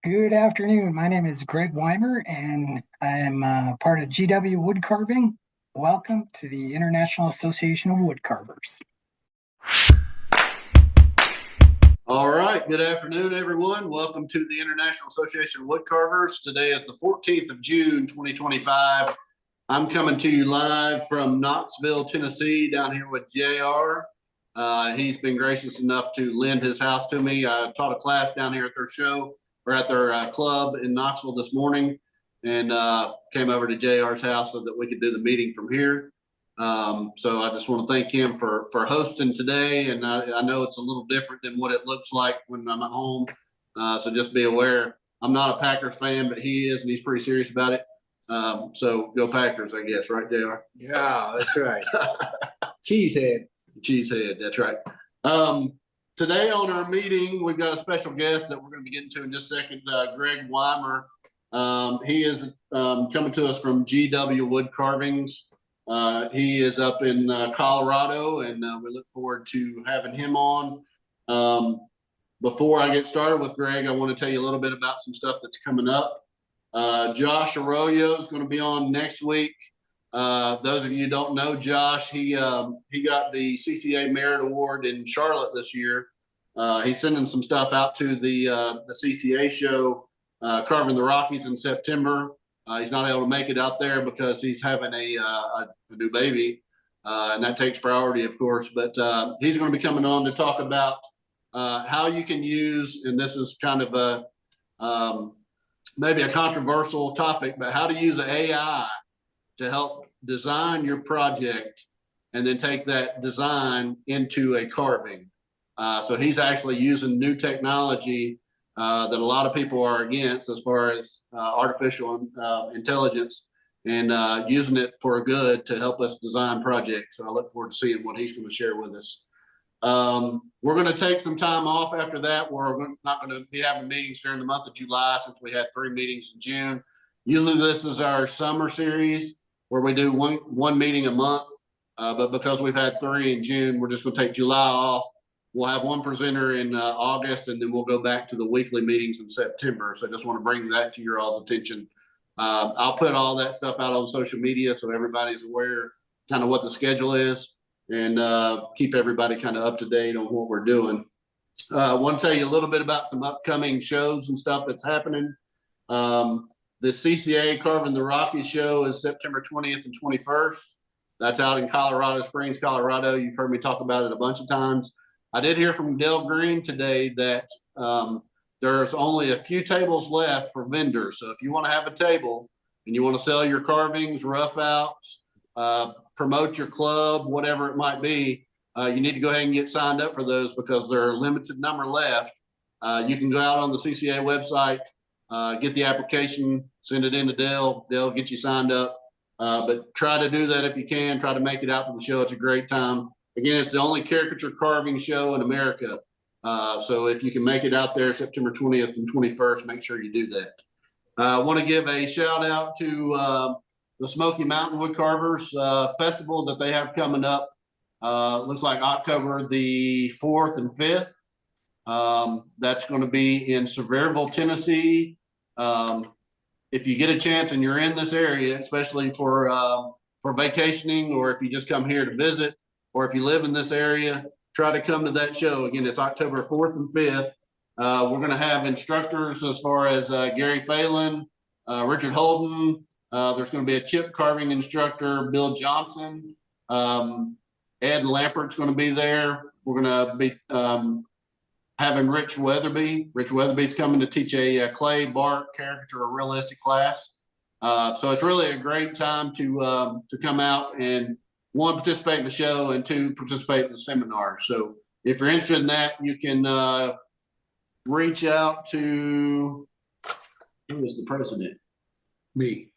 Good afternoon. My name is Greg Wymer, and I'm part of GW-Woodcarving. Welcome to the International Association of Woodcarvers. All right. Good afternoon, everyone. Welcome to the International Association of Woodcarvers. Today is the 14th of June, 2025. I'm coming to you live from Knoxville, Tennessee, down here with JR. He's been gracious enough to lend his house to me. I taught a class down here at their show, or at their club in Knoxville this morning, and came over to JR's house so that we could do the meeting from here. So I just want to thank him for hosting today. And I know it's a little different than what it looks like when I'm at home. So just be aware, I'm not a Packers fan, but he is, and he's pretty serious about it. So go Packers, I guess, right, JR? Yeah, that's right. Cheesehead. Cheesehead, that's right. Today on our meeting, we've got a special guest that we're going to be getting to in just a second, Greg Wymer. He is coming to us from GW-Woodcarvings. He is up in Colorado, and we look forward to having him on. Before I get started with Greg, I want to tell you a little bit about some stuff that's coming up. Josh Arroyo is going to be on next week. Those of you who don't know Josh, he got the CCA Merit Award in Charlotte this year. He's sending some stuff out to the CCA show, Carving the Rockies in September. He's not able to make it out there because he's having a new baby, and that takes priority, of course. But he's going to be coming on to talk about how you can use, and this is kind of a maybe a controversial topic, but how to use AI to help design your project and then take that design into a carving. So he's actually using new technology that a lot of people are against as far as artificial intelligence, and using it for good to help us design projects. So I look forward to seeing what he's going to share with us. We're going to take some time off after that. We're not going to be having meetings during the month of July since we had 3 meetings in June. Usually this is our summer series where we do one meeting a month, but because we've had 3 in June, we're just going to take July off. We'll have one presenter in August, and then we'll go back to the weekly meetings in September. So I just want to bring that to your all's attention. I'll put all that stuff out on social media so everybody's aware kind of what the schedule is, and keep everybody kind of up to date on what we're doing. I want to tell you a little bit about some upcoming shows and stuff that's happening. The CCA Carving the Rockies show is September 20th and 21st. That's out in Colorado Springs, Colorado. You've heard me talk about it a bunch of times. I did hear from Dale Green today that there's only a few tables left for vendors. So if you want to have a table and you want to sell your carvings, rough outs, promote your club, whatever it might be, you need to go ahead and get signed up for those because there are a limited number left. You can go out on the CCA website, get the application, send it in to Dale. They'll get you signed up. But try to do that if you can. Try to make it out to the show. It's a great time. Again, it's the only caricature carving show in America. So if you can make it out there September 20th and 21st, make sure you do that. I want to give a shout out to the Smoky Mountain Woodcarvers Festival that they have coming up. Looks like October the 4th and 5th. That's going to be in Sevierville, Tennessee. If you get a chance and you're in this area, especially for vacationing, or if you just come here to visit, or if you live in this area, try to come to that show. Again, it's October 4th and 5th. We're going to have instructors as far as Gary Phelan, Richard Holden. There's going to be a chip carving instructor, Bill Johnson. Ed Lampert's going to be there. We're going to be having Rich Weatherby. Rich Weatherby's coming to teach a clay, bark, caricature, or realistic class. So it's really a great time to come out and, 1, participate in the show, and 2, participate in the seminar. So if you're interested in that, you can reach out to, who is the president? Me.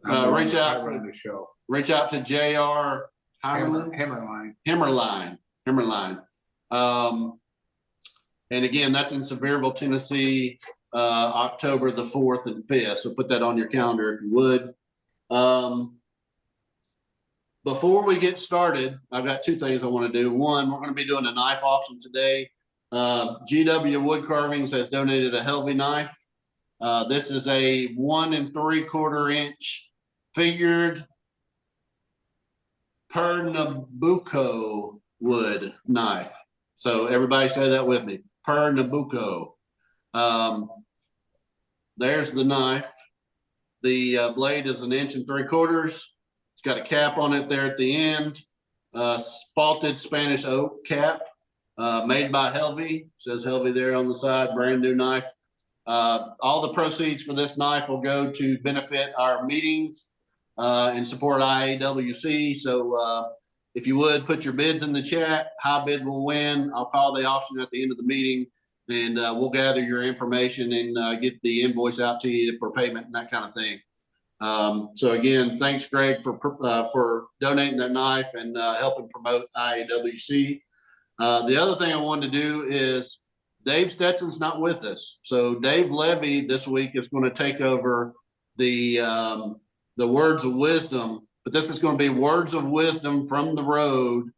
Reach out to the show. Reach out to JR Hammerline. And again, that's in Sevierville, Tennessee, October the 4th and 5th. So put that on your calendar if you would. Before we get started, I've got 2 things I want to do. 1, we're going to be doing a knife auction today. GW Woodcarvings has donated a Helvey knife. This is a 1 3/4 inch figured Pernambuco wood knife. So everybody say that with me, Pernambuco. There's the knife. The blade is 1 3/4 inches. It's got a cap on it there at the end. Spalted Spanish oak cap, made by Helvey. Says Helvey there on the side, brand new knife. All the proceeds for this knife will go to benefit our meetings and support IAWC. So if you would put your bids in the chat, high bid will win. I'll call the auction at the end of the meeting, and we'll gather your information and get the invoice out to you for payment and that kind of thing. So again, thanks, Greg, for donating that knife and helping promote IAWC. The other thing I wanted to do is Dave Stetson's not with us. So Dave Levy this week is going to take over the words of wisdom, but this is going to be words of wisdom from the road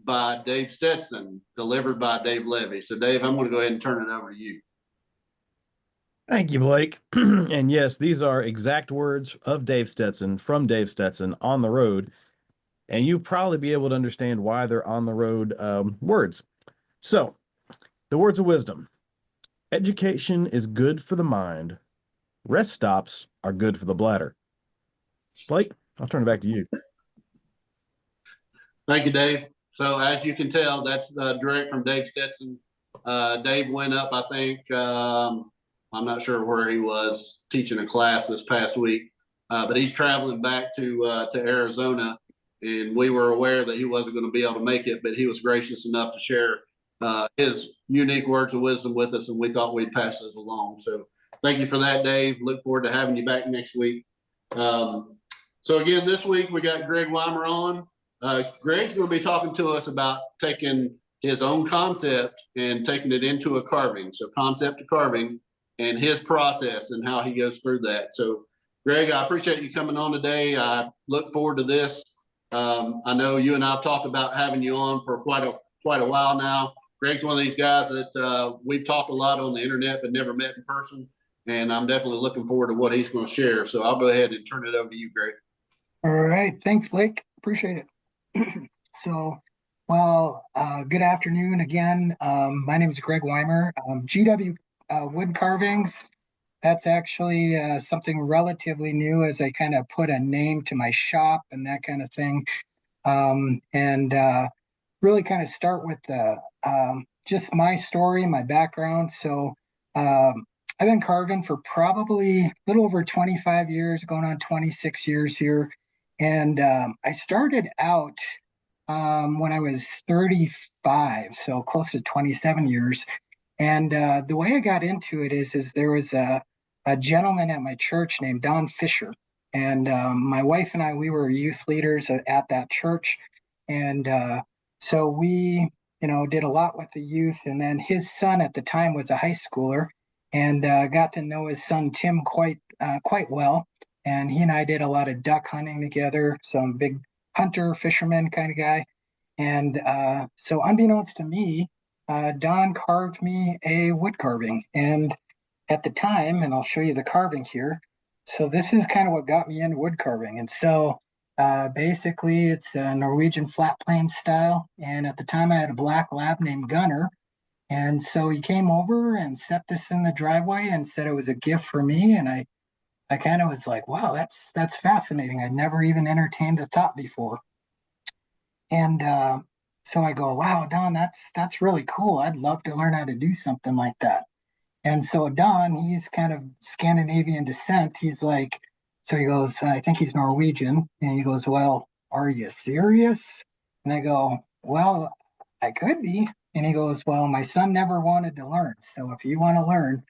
by Dave Stetson, delivered by Dave Levy. So Dave, I'm going to go ahead and turn it over to you. Thank you, Blake. And yes, these are exact words of Dave Stetson from Dave Stetson on the road. And you'll probably be able to understand why they're on the road words. So the words of wisdom: education is good for the mind. Rest stops are good for the bladder. Blake, I'll turn it back to you. Thank you, Dave. So as you can tell, that's direct from Dave Stetson. Dave went up, I think, I'm not sure where he was teaching a class this past week, but he's traveling back to Arizona, and we were aware that he wasn't going to be able to make it, but he was gracious enough to share his unique words of wisdom with us, and we thought we'd pass those along. So thank you for that, Dave. Look forward to having you back next week. So again, this week we got Greg Wymer on. Greg's going to be talking to us about taking his own concept and taking it into a carving. So concept to carving and his process and how he goes through that. So Greg, I appreciate you coming on today. I look forward to this. I know you and I have talked about having you on for quite a while now. Greg's one of these guys that we've talked a lot on the internet but never met in person, and I'm definitely looking forward to what he's going to share. So I'll go ahead and turn it over to you, Greg. All right. Thanks, Blake. Appreciate it. So, well, good afternoon again. My name is Greg Wymer. GW-Woodcarvings. That's actually something relatively new, as I kind of put a name to my shop and that kind of thing. And really kind of start with just my story, my background. So I've been carving for probably a little over 25 years, going on 26 years here. And I started out when I was 35, so close to 27 years. And the way I got into it is there was a gentleman at my church named Don Fisher. And my wife and I, we were youth leaders at that church. And so we, did a lot with the youth. And then his son at the time was a high schooler, and got to know his son, Tim, quite well. And he and I did a lot of duck hunting together, some big hunter, fisherman kind of guy. And so unbeknownst to me, Don carved me a wood carving. And at the time, and I'll show you the carving here. So this is kind of what got me into wood carving. And so basically it's a Norwegian flat plane style. And at the time I had a black lab named Gunner. And so he came over and set this in the driveway and said it was a gift for me. And I kind of was like, wow, that's fascinating. I'd never even entertained the thought before. And so I go, wow, Don, that's really cool. I'd love to learn how to do something like that. And so Don, he's kind of Scandinavian descent. He's like, so he goes, I think he's Norwegian. And he goes, well, are you serious? And I go, well, I could be. And he goes, well, my son never wanted to learn. So if you want to learn,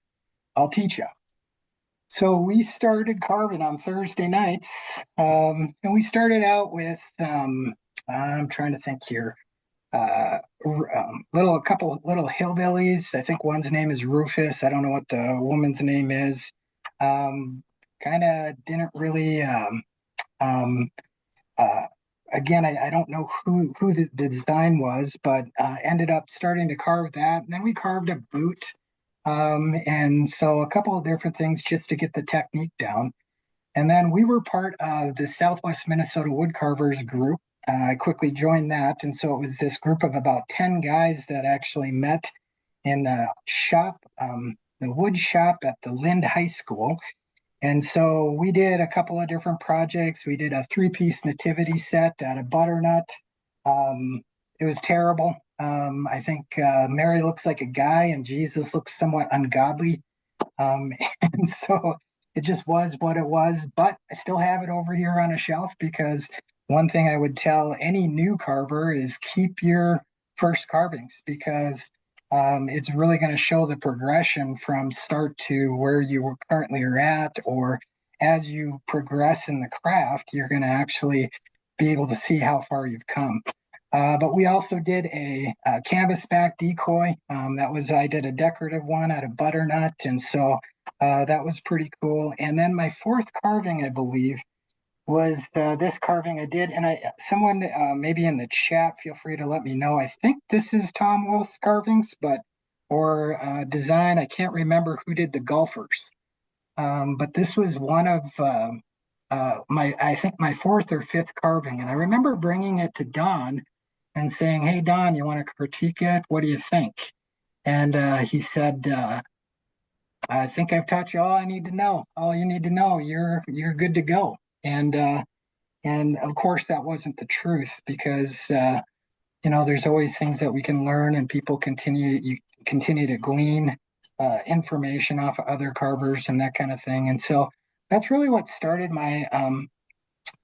I'll teach you. So we started carving on Thursday nights, and we started out with, I'm trying to think here, a couple little hillbillies. I think one's name is Rufus. I don't know what the woman's name is. Kind of didn't really, again, I don't know who the design was, but ended up starting to carve that. And then we carved a boot. And so a couple of different things just to get the technique down. And then we were part of the Southwest Minnesota Woodcarvers group. I quickly joined that. And so it was this group of about 10 guys that actually met in the shop, the wood shop at the Lind High School. And so we did a couple of different projects. We did a 3-piece nativity set out of butternut. It was terrible. I think Mary looks like a guy and Jesus looks somewhat ungodly. And so it just was what it was, but I still have it over here on a shelf because one thing I would tell any new carver is keep your first carvings because it's really going to show the progression from start to where you currently are at, or as you progress in the craft, you're going to actually be able to see how far you've come. But we also did a canvas back decoy. I did a decorative one out of butternut. And so that was pretty cool. And then my fourth carving, I believe, was this carving I did. And someone maybe in the chat, feel free to let me know. I think this is Tom Wolf's carvings, or design. I can't remember who did the golfers. But this was one of I think my fourth or fifth carving. And I remember bringing it to Don and saying, "Hey, Don, you want to critique it? What do you think?" And he said, "I think I've taught you all I need to know. All you need to know. You're good to go." And of course, that wasn't the truth because there's always things that we can learn, and people continue to glean information off of other carvers and that kind of thing. And so that's really what started my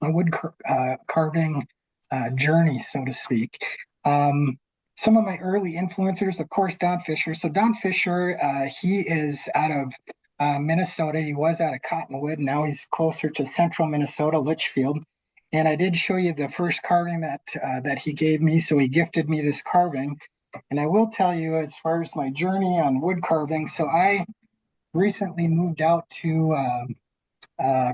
wood carving journey, so to speak. Some of my early influencers, of course, Don Fisher. So Don Fisher, he is out of Minnesota. He was out of Cottonwood. Now he's closer to central Minnesota, Litchfield. And I did show you the first carving that he gave me. So he gifted me this carving. And I will tell you, as far as my journey on wood carving, so I recently moved out to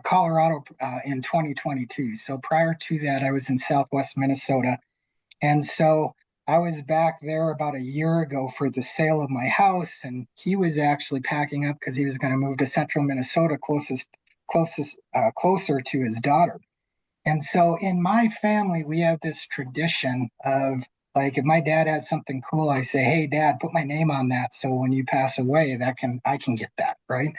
Colorado in 2022. So prior to that, I was in Southwest Minnesota. And so I was back there about a year ago for the sale of my house. And he was actually packing up because he was going to move to central Minnesota, closer to his daughter. And so in my family, we have this tradition of, like, if my dad has something cool, I say, "Hey, Dad, put my name on that. So when you pass away, I can get that," right?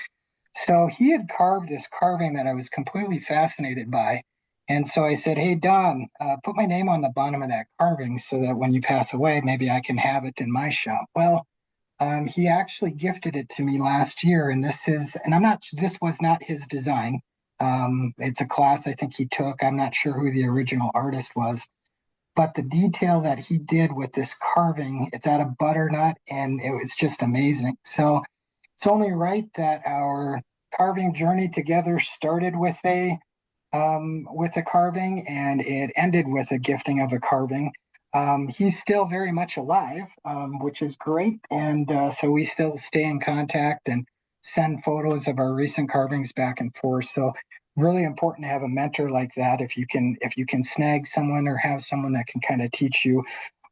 So he had carved this carving that I was completely fascinated by. And so I said, "Hey, Don, put my name on the bottom of that carving so that when you pass away, maybe I can have it in my shop." Well, he actually gifted it to me last year. And this was not his design. It's a class I think he took. I'm not sure who the original artist was. But the detail that he did with this carving, it's out of butternut, and it was just amazing. So it's only right that our carving journey together started with a carving, and it ended with a gifting of a carving. He's still very much alive, which is great, and so we still stay in contact and send photos of our recent carvings back and forth. So really important to have a mentor like that if you can snag someone or have someone that can kind of teach you.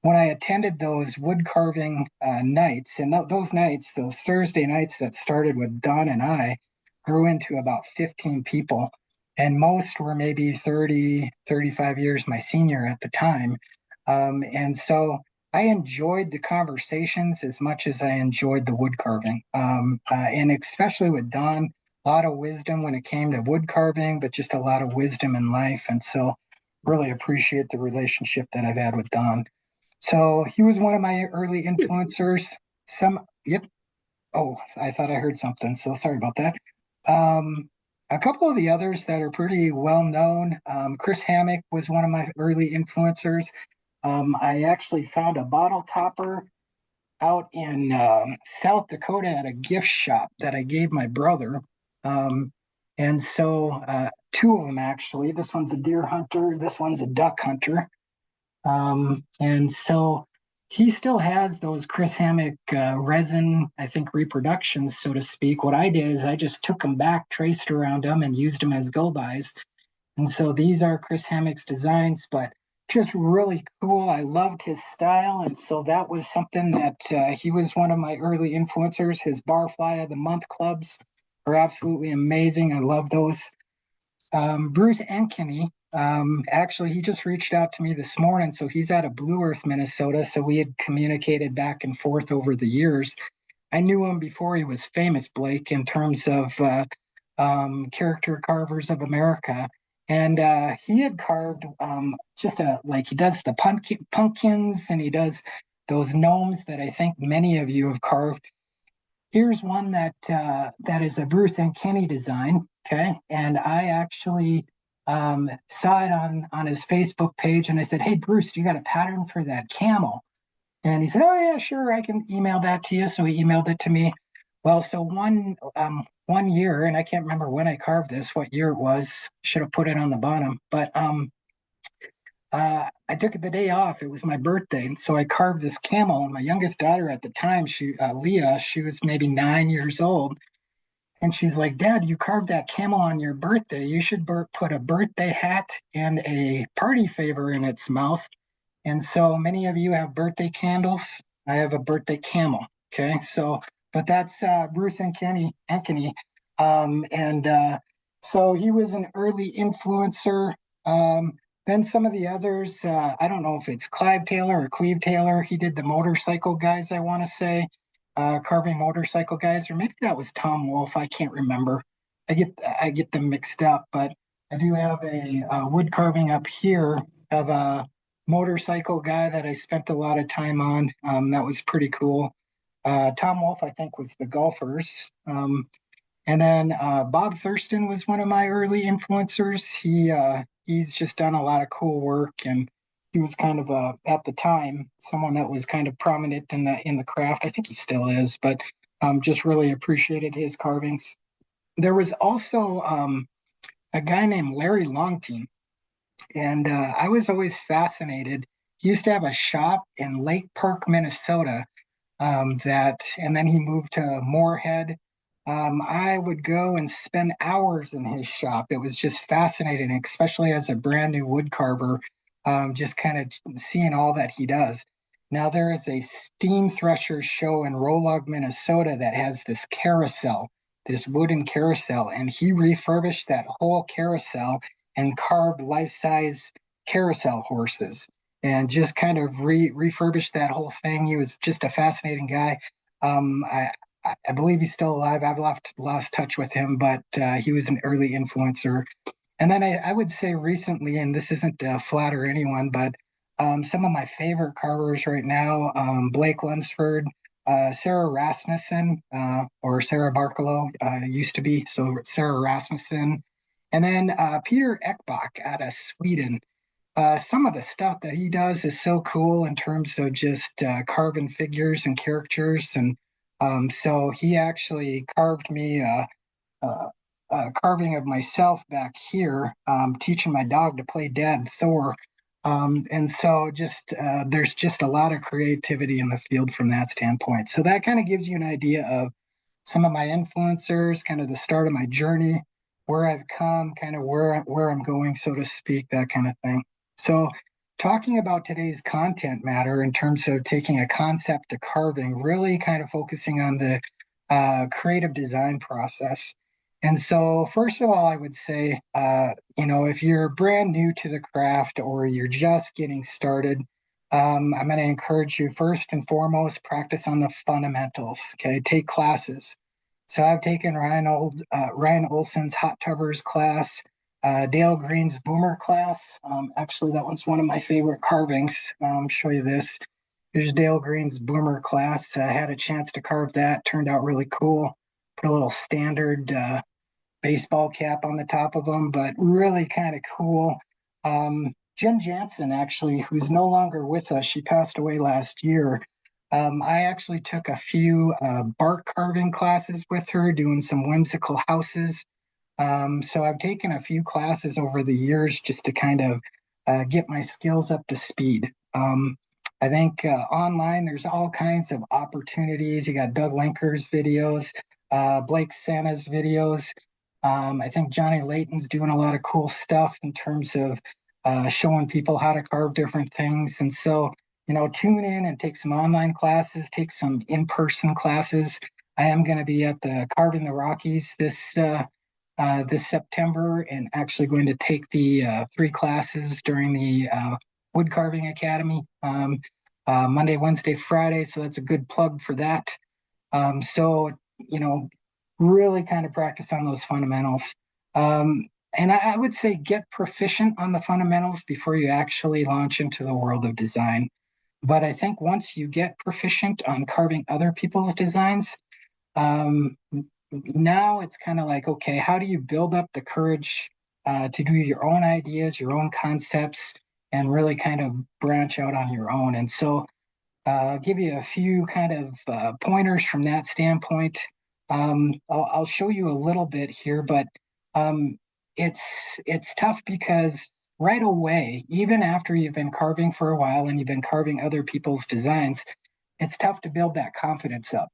When I attended those wood carving nights, and those Thursday nights that started with Don and I, grew into about 15 people, and most were maybe 30, 35 years my senior at the time. And so I enjoyed the conversations as much as I enjoyed the wood carving. And especially with Don, a lot of wisdom when it came to wood carving, but just a lot of wisdom in life. And so really appreciate the relationship that I've had with Don. So he was one of my early influencers. Yep. Oh, I thought I heard something. So sorry about that. A couple of the others that are pretty well known. Chris Hammock was one of my early influencers. I actually found a bottle topper out in South Dakota at a gift shop that I gave my brother. And so two of them actually. This one's a deer hunter. This one's a duck hunter. And so he still has those Chris Hammock resin, I think, reproductions, so to speak. What I did is I just took them back, traced around them, and used them as go-bys. And so these are Chris Hammock's designs, but just really cool. I loved his style. And so that was something that he was one of my early influencers. His Barfly of the Month clubs are absolutely amazing. I love those. Bruce Ankeny, actually, he just reached out to me this morning. So he's out of Blue Earth, Minnesota. So we had communicated back and forth over the years. I knew him before he was famous, Blake, in terms of character carvers of America. And he had carved just like he does the pumpkins and he does those gnomes that I think many of you have carved. Here's one that is a Bruce and Kenny design. Okay. And I actually saw it on his Facebook page and I said, "Hey, Bruce, you got a pattern for that camel?" And he said, "Oh yeah, sure, I can email that to you." So he emailed it to me. Well, so one year, and I can't remember when I carved this, what year it was. Should have put it on the bottom, but I took the day off. It was my birthday, and so I carved this camel. And my youngest daughter at the time, Leah, she was maybe 9 years old, and she's like, "Dad, you carved that camel on your birthday. You should put a birthday hat and a party favor in its mouth." And so many of you have birthday candles. I have a birthday camel. Okay. So, but that's Bruce Ankeny. So he was an early influencer. Then some of the others, I don't know if it's Clive Taylor or Cleve Taylor. He did the motorcycle guys, I want to say, carving motorcycle guys, or maybe that was Tom Wolfe. I can't remember. I get them mixed up, but I do have a wood carving up here of a motorcycle guy that I spent a lot of time on. That was pretty cool. Tom Wolfe, I think, was the golfers. And then Bob Thurston was one of my early influencers. He's just done a lot of cool work, and he was kind of at the time someone that was kind of prominent in the craft. I think he still is, but just really appreciated his carvings. There was also a guy named Larry Longtine. And I was always fascinated. He used to have a shop in Lake Park, Minnesota. And then he moved to Moorhead. I would go and spend hours in his shop. It was just fascinating, especially as a brand new wood carver, just kind of seeing all that he does. Now there is a steam thresher show in Rolog, Minnesota that has this carousel, this wooden carousel, and he refurbished that whole carousel and carved life-size carousel horses and just kind of refurbished that whole thing. He was just a fascinating guy. I believe he's still alive. I've lost touch with him, but he was an early influencer. And then I would say recently, and this isn't to flatter anyone, but some of my favorite carvers right now, Blake Lunsford, Sarah Rasmussen, or Sarah Barkalow, used to be. So Sarah Rasmussen. And then Peter Ekbach out of Sweden. Some of the stuff that he does is so cool in terms of just carving figures and characters. And so he actually carved me a carving of myself back here, teaching my dog to play Dad Thor. And so just there's just a lot of creativity in the field from that standpoint. So that kind of gives you an idea of some of my influencers, kind of the start of my journey, where I've come, kind of where I'm going, so to speak, that kind of thing. So talking about today's content matter in terms of taking a concept to carving, really kind of focusing on the creative design process. And so first of all, I would say, if you're brand new to the craft or you're just getting started, I'm going to encourage you first and foremost, practice on the fundamentals. Okay, take classes. So I've taken Ryan Olson's Hot Tubbers class, Dale Green's Boomer class. Actually, that one's one of my favorite carvings. I'll show you this. Here's Dale Green's Boomer class. I had a chance to carve that. Turned out really cool. Put a little standard baseball cap on the top of them, but really kind of cool. Jen Jansen, actually, who's no longer with us, she passed away last year. I actually took a few bark carving classes with her, doing some whimsical houses. So I've taken a few classes over the years just to kind of get my skills up to speed. I think online there's all kinds of opportunities. You got Doug Linker's videos, Blake Santa's videos. I think Johnny Layton's doing a lot of cool stuff in terms of showing people how to carve different things. And so, tune in and take some online classes, take some in-person classes. I am going to be at the Carving the Rockies this September, and actually going to take the 3 classes during the Woodcarving Academy, Monday, Wednesday, Friday. So that's a good plug for that. So, really kind of practice on those fundamentals. And I would say get proficient on the fundamentals before you actually launch into the world of design. But I think once you get proficient on carving other people's designs, now it's kind of like, okay, how do you build up the courage to do your own ideas, your own concepts, and really kind of branch out on your own? And so I'll give you a few kind of pointers from that standpoint. I'll show you a little bit here, but it's tough because right away, even after you've been carving for a while and you've been carving other people's designs, it's tough to build that confidence up.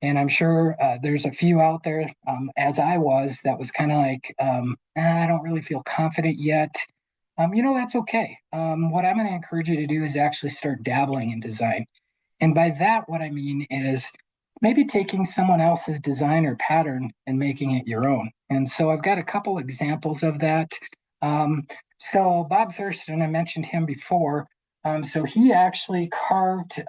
And I'm sure there's a few out there, as I was, that was kind of like, I don't really feel confident yet. That's okay. What I'm going to encourage you to do is actually start dabbling in design. And by that, what I mean is maybe taking someone else's design or pattern and making it your own. And so I've got a couple examples of that. So Bob Thurston, I mentioned him before. So he actually carved,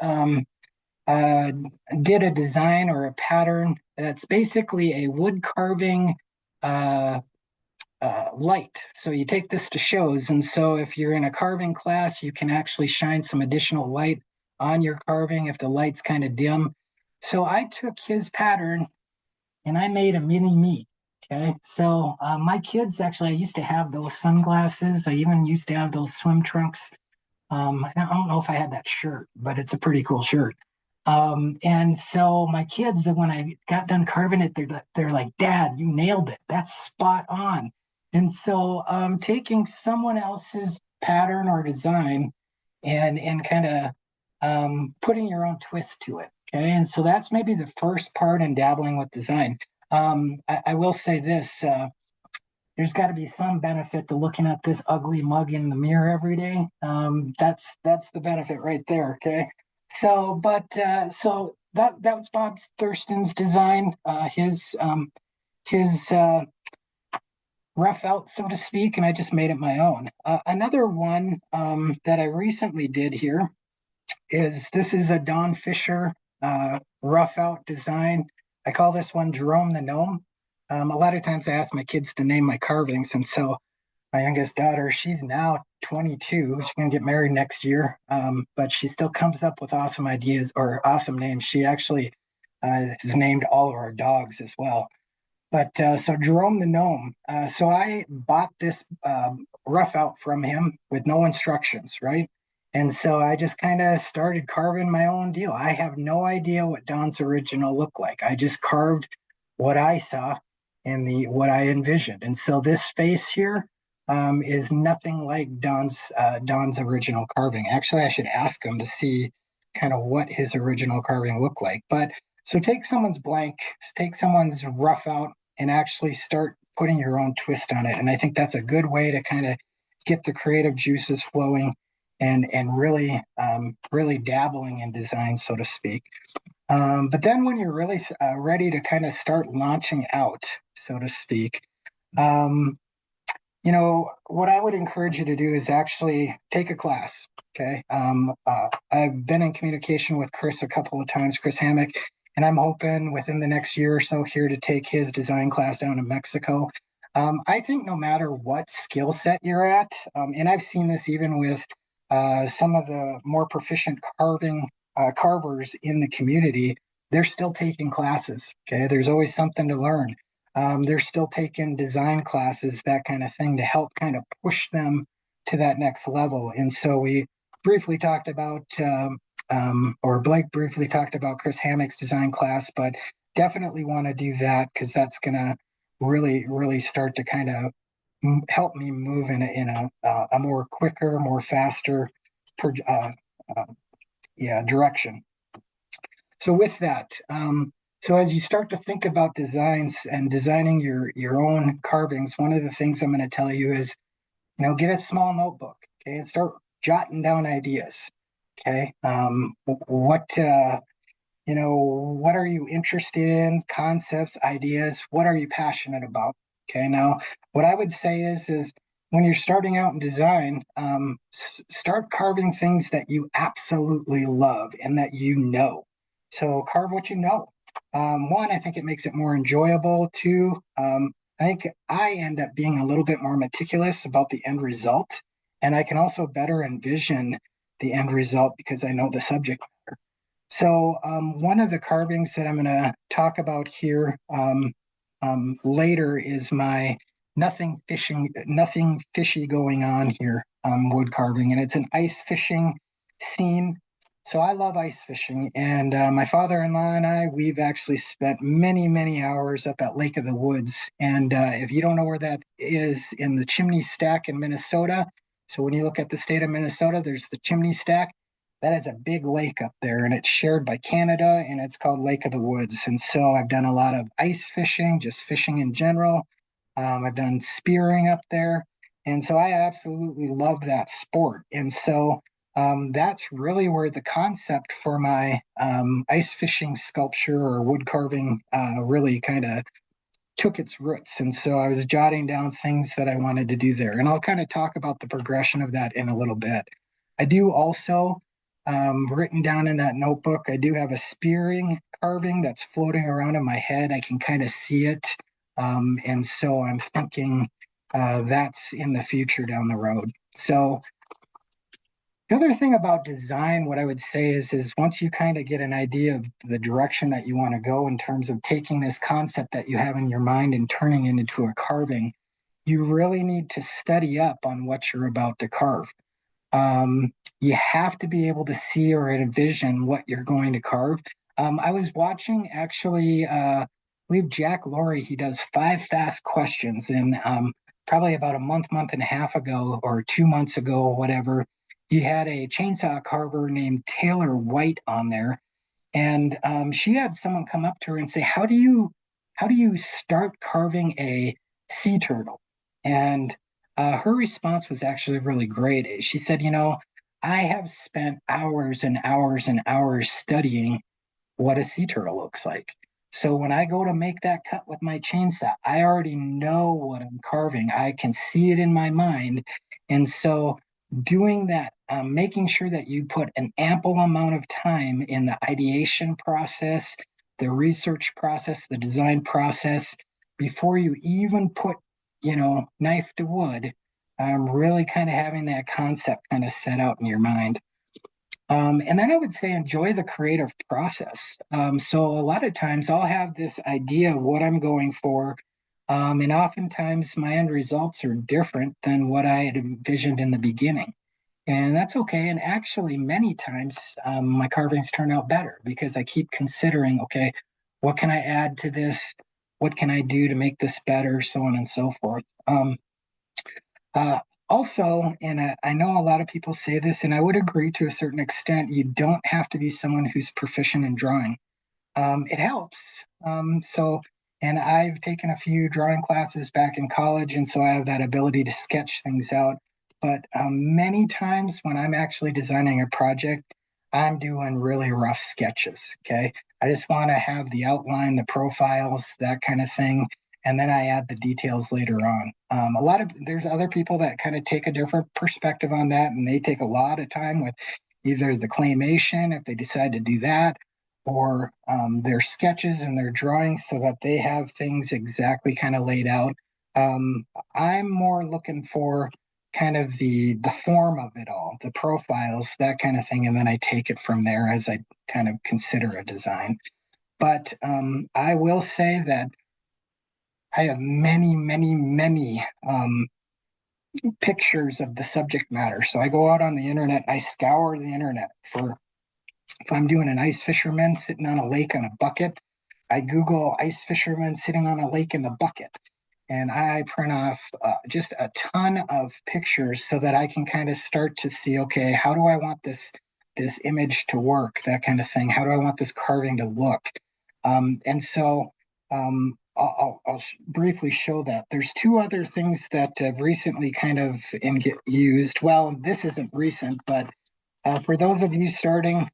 did a design or a pattern that's basically a wood carving light. So you take this to shows. And so if you're in a carving class, you can actually shine some additional light on your carving if the light's kind of dim. So I took his pattern and I made a mini me. Okay. So my kids, actually, I used to have those sunglasses. I even used to have those swim trunks. I don't know if I had that shirt, but it's a pretty cool shirt. And so my kids, when I got done carving it, they're like, Dad, you nailed it. That's spot on. And so taking someone else's pattern or design and kind of putting your own twist to it. Okay. And so that's maybe the first part in dabbling with design. I will say this, there's got to be some benefit to looking at this ugly mug in the mirror every day. That's the benefit right there. Okay. So that was Bob Thurston's design, his rough out, so to speak, and I just made it my own. Another one that I recently did here is a Don Fisher rough out design. I call this one Jerome the Gnome. A lot of times I ask my kids to name my carvings, and so my youngest daughter, she's now 22. She's going to get married next year, but she still comes up with awesome ideas or awesome names. She actually has named all of our dogs as well. But so Jerome the Gnome. So I bought this rough out from him with no instructions, right? And so I just kind of started carving my own deal. I have no idea what Don's original looked like. I just carved what I saw and what I envisioned. And so this face here is nothing like Don's original carving. Actually, I should ask him to see kind of what his original carving looked like. But so take someone's blank, take someone's rough out, and actually start putting your own twist on it. And I think that's a good way to kind of get the creative juices flowing and really dabbling in design, so to speak. But then when you're really ready to kind of start launching out, so to speak, what I would encourage you to do is actually take a class. Okay. I've been in communication with Chris a couple of times, Chris Hammock, and I'm hoping within the next year or so here to take his design class down in Mexico. I think no matter what skill set you're at, and I've seen this even with some of the more proficient carvers in the community, they're still taking classes. Okay. There's always something to learn. They're still taking design classes, that kind of thing, to help kind of push them to that next level. And so we briefly talked about, or Blake briefly talked about Chris Hammock's design class, but definitely want to do that because that's going to really start to kind of help me move in a more quicker, more faster direction. So with that, so as you start to think about designs and designing your own carvings, one of the things I'm going to tell you is, get a small notebook. okay, and start jotting down ideas. Okay. What are you interested in? Concepts, ideas, what are you passionate about? Okay. Now, what I would say is when you're starting out in design, start carving things that you absolutely love and that you know. So carve what you know. One, I think it makes it more enjoyable. Two, I think I end up being a little bit more meticulous about the end result. And I can also better envision the end result because I know the subject matter. So one of the carvings that I'm going to talk about here later is my nothing fishy going on here wood carving, and it's an ice fishing scene. So I love ice fishing, and my father-in-law and I, we've actually spent many hours up at Lake of the Woods. And if you don't know where that is, in the Chimney Stack in Minnesota. So when you look at the state of Minnesota, there's the Chimney Stack. That is a big lake up there, and it's shared by Canada, and it's called Lake of the Woods. And so I've done a lot of ice fishing, just fishing in general. I've done spearing up there. And so I absolutely love that sport. And so that's really where the concept for my ice fishing sculpture or wood carving really kind of took its roots. And so I was jotting down things that I wanted to do there. And I'll kind of talk about the progression of that in a little bit. I do also, written down in that notebook, I do have a spearing carving that's floating around in my head. I can kind of see it. And so I'm thinking that's in the future down the road. So the other thing about design, what I would say is once you kind of get an idea of the direction that you want to go in terms of taking this concept that you have in your mind and turning it into a carving, you really need to study up on what you're about to carve. You have to be able to see or envision what you're going to carve. I was watching actually, I believe Jack Laurie, he does 5 fast questions, and probably about a month and a half ago or 2 months ago, or whatever, he had a chainsaw carver named Taylor White on there, and she had someone come up to her and say, how do you start carving a sea turtle? And her response was actually really great. She said, I have spent hours and hours and hours studying what a sea turtle looks like. So when I go to make that cut with my chainsaw, I already know what I'm carving. I can see it in my mind. And so doing that, making sure that you put an ample amount of time in the ideation process, the research process, the design process, before you even put, knife to wood, really kind of having that concept kind of set out in your mind. And then I would say enjoy the creative process. So a lot of times I'll have this idea of what I'm going for. And oftentimes my end results are different than what I had envisioned in the beginning. And that's okay. And actually, many times my carvings turn out better because I keep considering, okay, what can I add to this? What can I do to make this better? So on and so forth. Also, and I know a lot of people say this, and I would agree to a certain extent, you don't have to be someone who's proficient in drawing. It helps. And I've taken a few drawing classes back in college, and so I have that ability to sketch things out. But many times when I'm actually designing a project, I'm doing really rough sketches, okay? I just want to have the outline, the profiles, that kind of thing. And then I add the details later on. There's other people that kind of take a different perspective on that, and they take a lot of time with either the claymation, if they decide to do that, or their sketches and their drawings so that they have things exactly kind of laid out. I'm more looking for kind of the form of it all, the profiles, that kind of thing, and then I take it from there as I kind of consider a design. But I will say that I have many pictures of the subject matter. So I go out on the internet, I scour the internet for, if I'm doing an ice fisherman sitting on a lake on a bucket, I Google ice fisherman sitting on a lake in the bucket. And I print off just a ton of pictures so that I can kind of start to see, okay, how do I want this image to work, that kind of thing? How do I want this carving to look? And so I'll briefly show that. There's two other things that have recently kind of get used. Well, this isn't recent, but for those of you starting,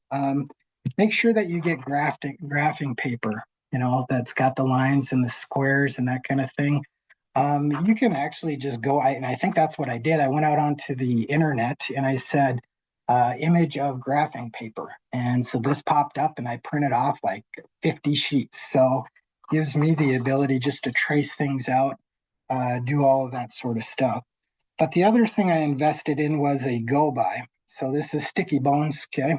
make sure that you get graphing paper, you know, that's got the lines and the squares and that kind of thing. You can actually just go, and I think that's what I did. I went out onto the internet and I said, image of graphing paper. And so this popped up and I printed off like 50 sheets. So gives me the ability just to trace things out, do all of that sort of stuff. But the other thing I invested in was a go by. So this is sticky bones, okay?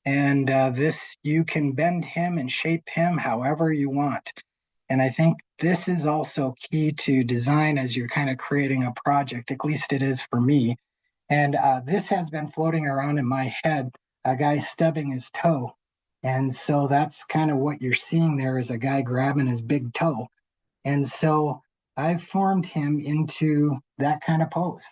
And this, you can bend him and shape him however you want. And I think this is also key to design as you're kind of creating a project, at least it is for me. And this has been floating around in my head, a guy stubbing his toe. And so that's kind of what you're seeing there is a guy grabbing his big toe. And so I've formed him into that kind of pose.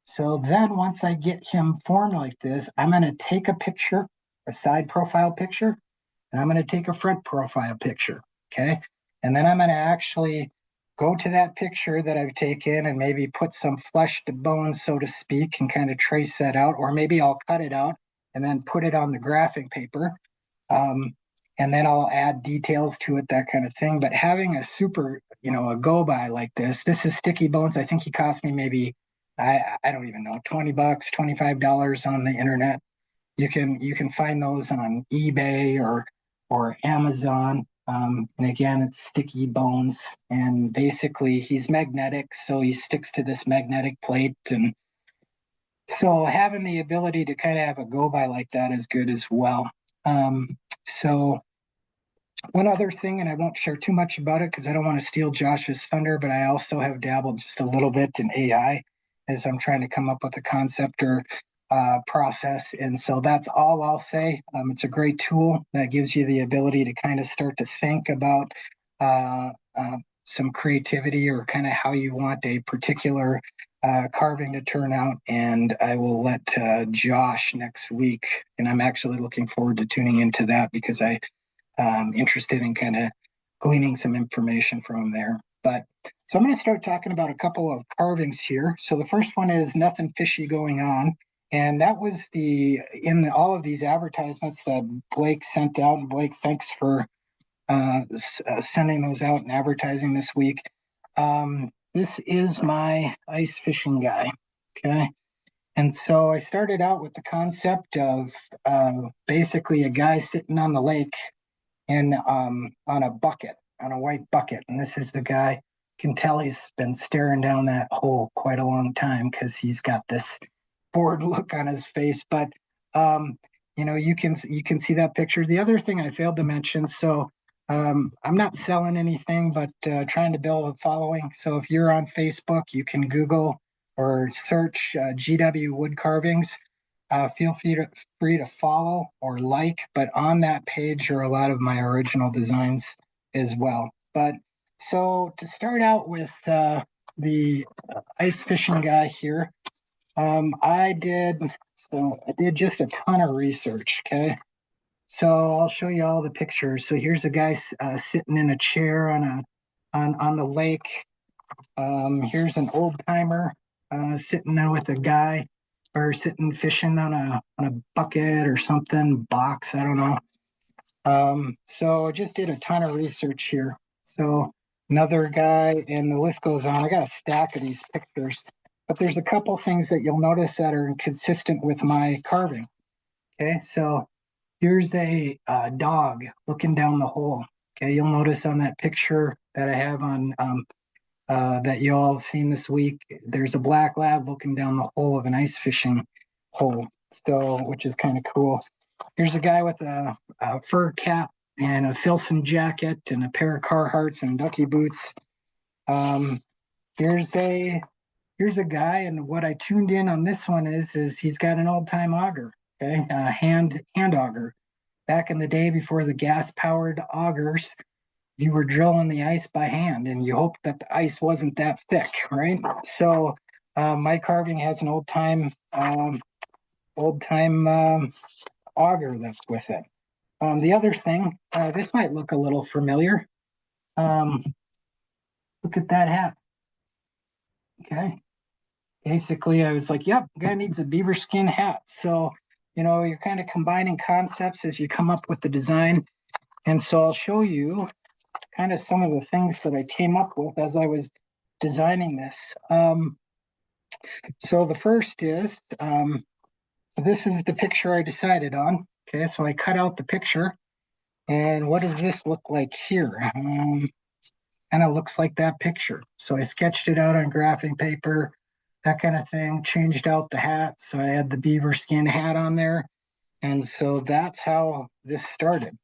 So then once I get him formed like this, I'm going to take a picture, a side profile picture, and I'm going to take a front profile picture. Okay. And then I'm going to actually go to that picture that I've taken and maybe put some flesh to bones, so to speak, and kind of trace that out. Or maybe I'll cut it out and then put it on the graphing paper. And then I'll add details to it, that kind of thing. But having a super, you know, a go by like this is Sticky Bones. I think he cost me maybe, I don't even know, $20, $25 on the internet. You can find those on eBay or Amazon. And again, it's Sticky Bones. And basically he's magnetic, so he sticks to this magnetic plate. And so having the ability to kind of have a go by like that is good as well. So one other thing, and I won't share too much about it because I don't want to steal Josh's thunder, but I also have dabbled just a little bit in AI as I'm trying to come up with a concept or process. And so that's all I'll say. It's a great tool that gives you the ability to kind of start to think about some creativity or kind of how you want a particular carving to turn out. And I will let Josh next week, and I'm actually looking forward to tuning into that because I'm interested in kind of gleaning some information from there. But so I'm going to start talking about a couple of carvings here. So the first one is Nothing Fishy Going On. And that was in all of these advertisements that Blake sent out. And Blake, thanks for sending those out and advertising this week. This is my ice fishing guy. Okay. And so I started out with the concept of basically a guy sitting on the lake and on a bucket, on a white bucket. And this is the guy, can tell he's been staring down that hole quite a long time because he's got this bored look on his face. But you know, you can see that picture. The other thing I failed to mention, so I'm not selling anything, but trying to build a following. So if you're on Facebook, you can Google or search GW-Woodcarvings. Feel free to follow or like, but on that page are a lot of my original designs as well. But so to start out with the ice fishing guy here, I did just a ton of research. Okay. So I'll show you all the pictures. So here's a guy sitting in a chair on the lake. Here's an old timer sitting there with a guy or sitting fishing on a bucket or something, box, I don't know. So I just did a ton of research here. So another guy, and the list goes on. I got a stack of these pictures, but there's a couple things that you'll notice that are consistent with my carving. Okay, so here's a dog looking down the hole. Okay, you'll notice on that picture that I have on that you all have seen this week, there's a black lab looking down the hole of an ice fishing hole, so which is kind of cool. Here's a guy with a fur cap and a Filson jacket and a pair of Carhartts and ducky boots. Here's a guy, and what I tuned in on this one is he's got an old time auger, okay, hand auger. Back in the day before the gas powered augers, you were drilling the ice by hand and you hoped that the ice wasn't that thick, right? So my carving has an old time auger that's with it. The other thing, this might look a little familiar. Look at that hat. Okay. Basically, I was like, yep, guy needs a beaver skin hat. So, you're kind of combining concepts as you come up with the design. And so I'll show you kind of some of the things that I came up with as I was designing this. So the first is, this is the picture I decided on. Okay, so I cut out the picture. And what does this look like here? Kind of looks like that picture. So I sketched it out on graphing paper, that kind of thing, changed out the hat. So I had the beaver skin hat on there. And so that's how this started.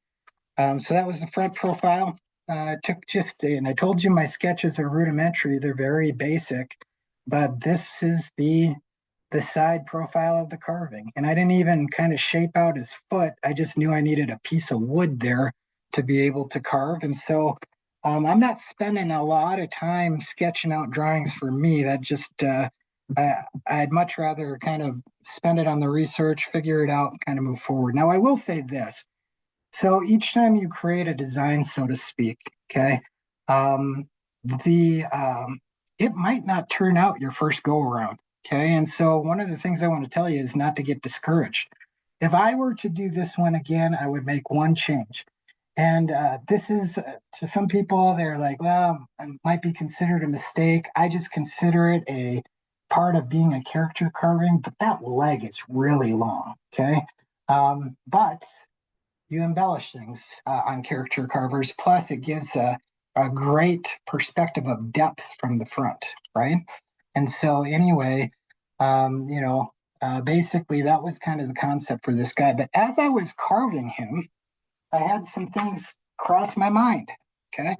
So that was the front profile. And I told you my sketches are rudimentary. They're very basic, but this is the side profile of the carving. And I didn't even kind of shape out his foot. I just knew I needed a piece of wood there to be able to carve. And so I'm not spending a lot of time sketching out drawings for me. That just, I'd much rather kind of spend it on the research, figure it out, and kind of move forward. Now, I will say this. So each time you create a design, so to speak, okay, it might not turn out your first go around. Okay. And so one of the things I want to tell you is not to get discouraged. If I were to do this one again, I would make one change. And this is to some people, they're like, well, it might be considered a mistake. I just consider it a part of being a character carving, but that leg is really long. Okay. But you embellish things on character carvers. Plus, it gives a great perspective of depth from the front, right? And so, anyway, basically, that was kind of the concept for this guy. But as I was carving him, I had some things cross my mind. Okay.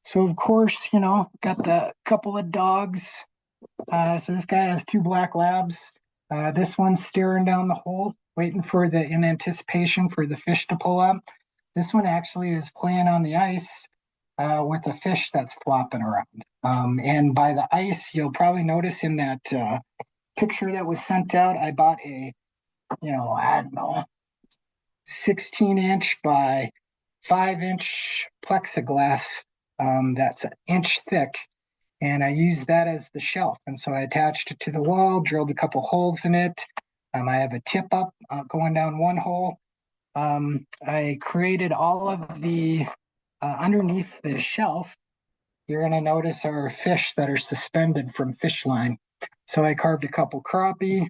So, of course, got the couple of dogs. So, this guy has two black labs. This one's staring down the hole, waiting in anticipation for the fish to pull up. This one actually is playing on the ice with a fish that's flopping around. And by the ice, you'll probably notice in that picture that was sent out, I bought I don't know, 16-inch by 5-inch plexiglass that's an inch thick. And I used that as the shelf. And so I attached it to the wall, drilled a couple holes in it. I have a tip up going down one hole. I created all of the, underneath the shelf, you're going to notice are fish that are suspended from fish line. So I carved a couple crappie,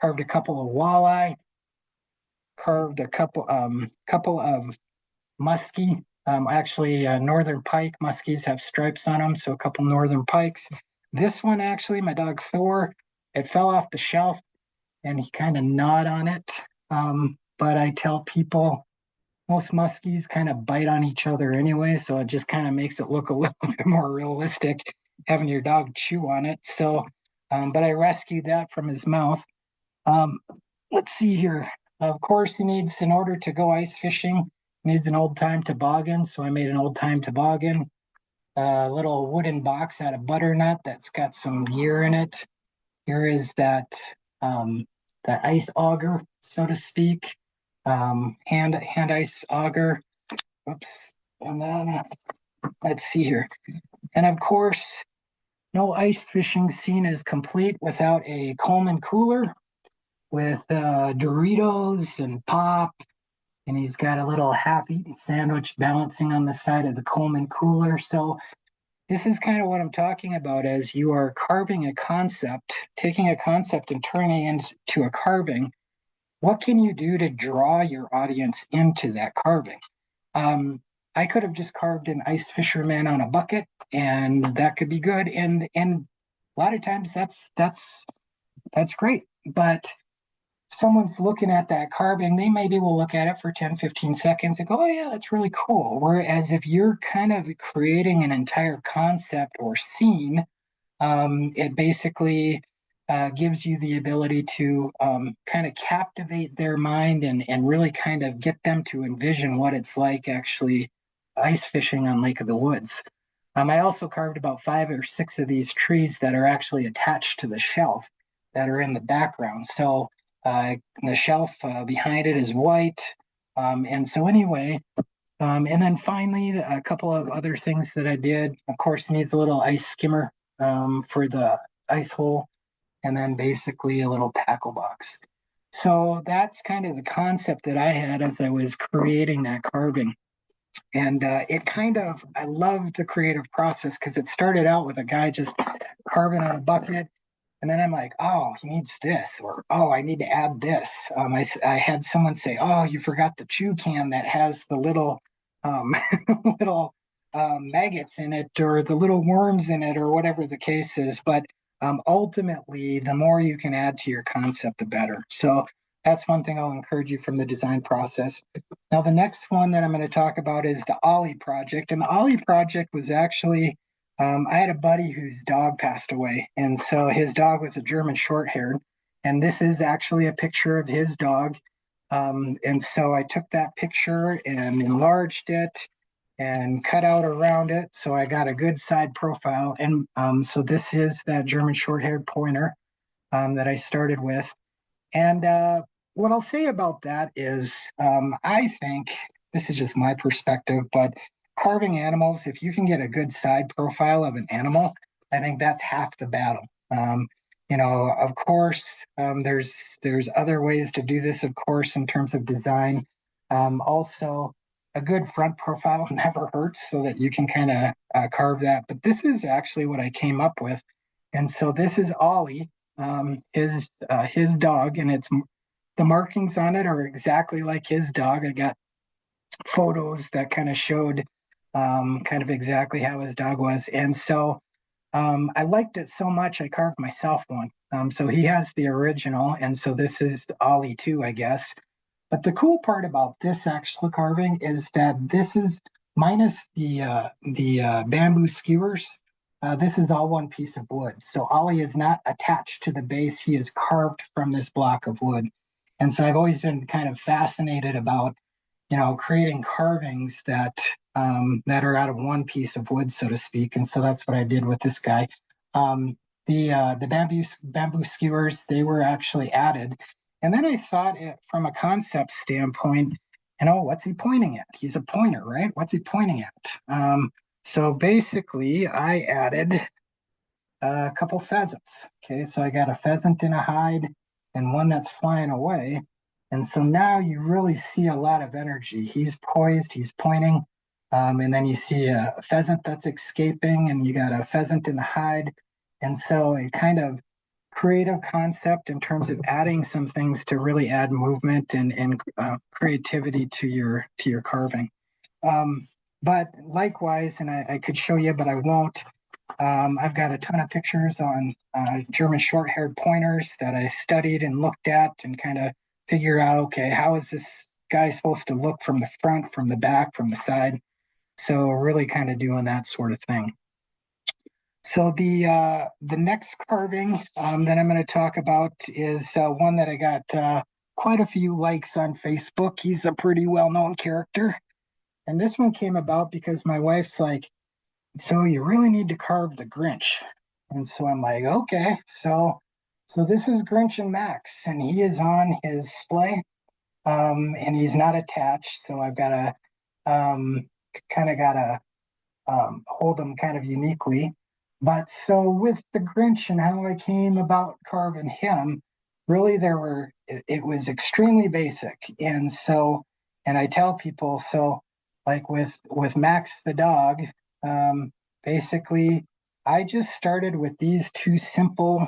carved a couple of walleye, carved a couple of muskie. Actually, northern pike muskies have stripes on them, so a couple northern pikes. This one, actually, my dog Thor, it fell off the shelf and he kind of gnawed on it. But I tell people most muskies kind of bite on each other anyway, so it just kind of makes it look a little bit more realistic having your dog chew on it. So, but I rescued that from his mouth. Let's see here. Of course, he needs, in order to go ice fishing, needs an old time toboggan. So I made an old time toboggan, a little wooden box out of butternut that's got some gear in it. Here is that ice auger, so to speak, hand ice auger. Oops. And then let's see here. And of course, no ice fishing scene is complete without a Coleman cooler with Doritos and pop. And he's got a little half-eaten sandwich balancing on the side of the Coleman cooler. So this is kind of what I'm talking about as you are carving a concept, taking a concept and turning it into a carving. What can you do to draw your audience into that carving? I could have just carved an ice fisherman on a bucket and that could be good. And a lot of times that's great. But someone's looking at that carving, they maybe will look at it for 10, 15 seconds and go, oh yeah, that's really cool. Whereas if you're kind of creating an entire concept or scene, it basically gives you the ability to kind of captivate their mind and really kind of get them to envision what it's like actually ice fishing on Lake of the Woods. I also carved about 5 or 6 of these trees that are actually attached to the shelf that are in the background. So the shelf behind it is white. And so anyway, And then finally, a couple of other things that I did. Of course, needs a little ice skimmer for the ice hole, and then basically a little tackle box. So that's kind of the concept that I had as I was creating that carving. And I love the creative process because it started out with a guy just carving on a bucket. And then I'm like, oh, he needs this, or oh, I need to add this. I had someone say, oh, you forgot the chew can that has the little um, little maggots in it, or the little worms in it, or whatever the case is. But ultimately, the more you can add to your concept, the better. So that's one thing I'll encourage you from the design process. Now, the next one that I'm going to talk about is the Ollie project. And the Ollie project was actually I had a buddy whose dog passed away, and so his dog was a German Shorthaired, and this is actually a picture of his dog. And so I took that picture and enlarged it and cut out around it, so I got a good side profile. And so this is that German Shorthaired pointer that I started with. And what I'll say about that is, I think this is just my perspective, but carving animals, if you can get a good side profile of an animal, I think that's half the battle. Of course, there's other ways to do this, of course, in terms of design. Also, a good front profile never hurts, so that you can kind of carve that. But this is actually what I came up with, and so this is Ollie, his dog, and the markings on it are exactly like his dog. I got photos that kind of showed kind of exactly how his dog was. And so I liked it so much, I carved myself one. So he has the original, and so this is Ollie too, I guess. But the cool part about this actual carving is that this is minus the bamboo skewers. This is all one piece of wood. So Ollie is not attached to the base. He is carved from this block of wood. And so I've always been kind of fascinated about, creating carvings that are out of one piece of wood, so to speak. And so that's what I did with this guy. The bamboo skewers, they were actually added. And then I thought from a concept standpoint, what's he pointing at? He's a pointer, right? What's he pointing at? So basically, I added a couple pheasants. Okay, so I got a pheasant in a hide and one that's flying away. And so now you really see a lot of energy. He's poised, he's pointing. And then you see a pheasant that's escaping, and you got a pheasant in the hide. And so a kind of creative concept in terms of adding some things to really add movement and creativity to your carving. But likewise, and I could show you, but I won't. I've got a ton of pictures on German short-haired pointers that I studied and looked at and kind of figure out, okay, how is this guy supposed to look from the front, from the back, from the side? So really kind of doing that sort of thing. So the next carving that I'm going to talk about is one that I got quite a few likes on Facebook. He's a pretty well-known character. And this one came about because my wife's like, so you really need to carve the Grinch. And so I'm like, okay. So this is Grinch and Max, and he is on his sleigh, and he's not attached. So I've got to hold him kind of uniquely. But so with the Grinch and how I came about carving him, really it was extremely basic. And I tell people, so like with Max the dog, basically I just started with these two simple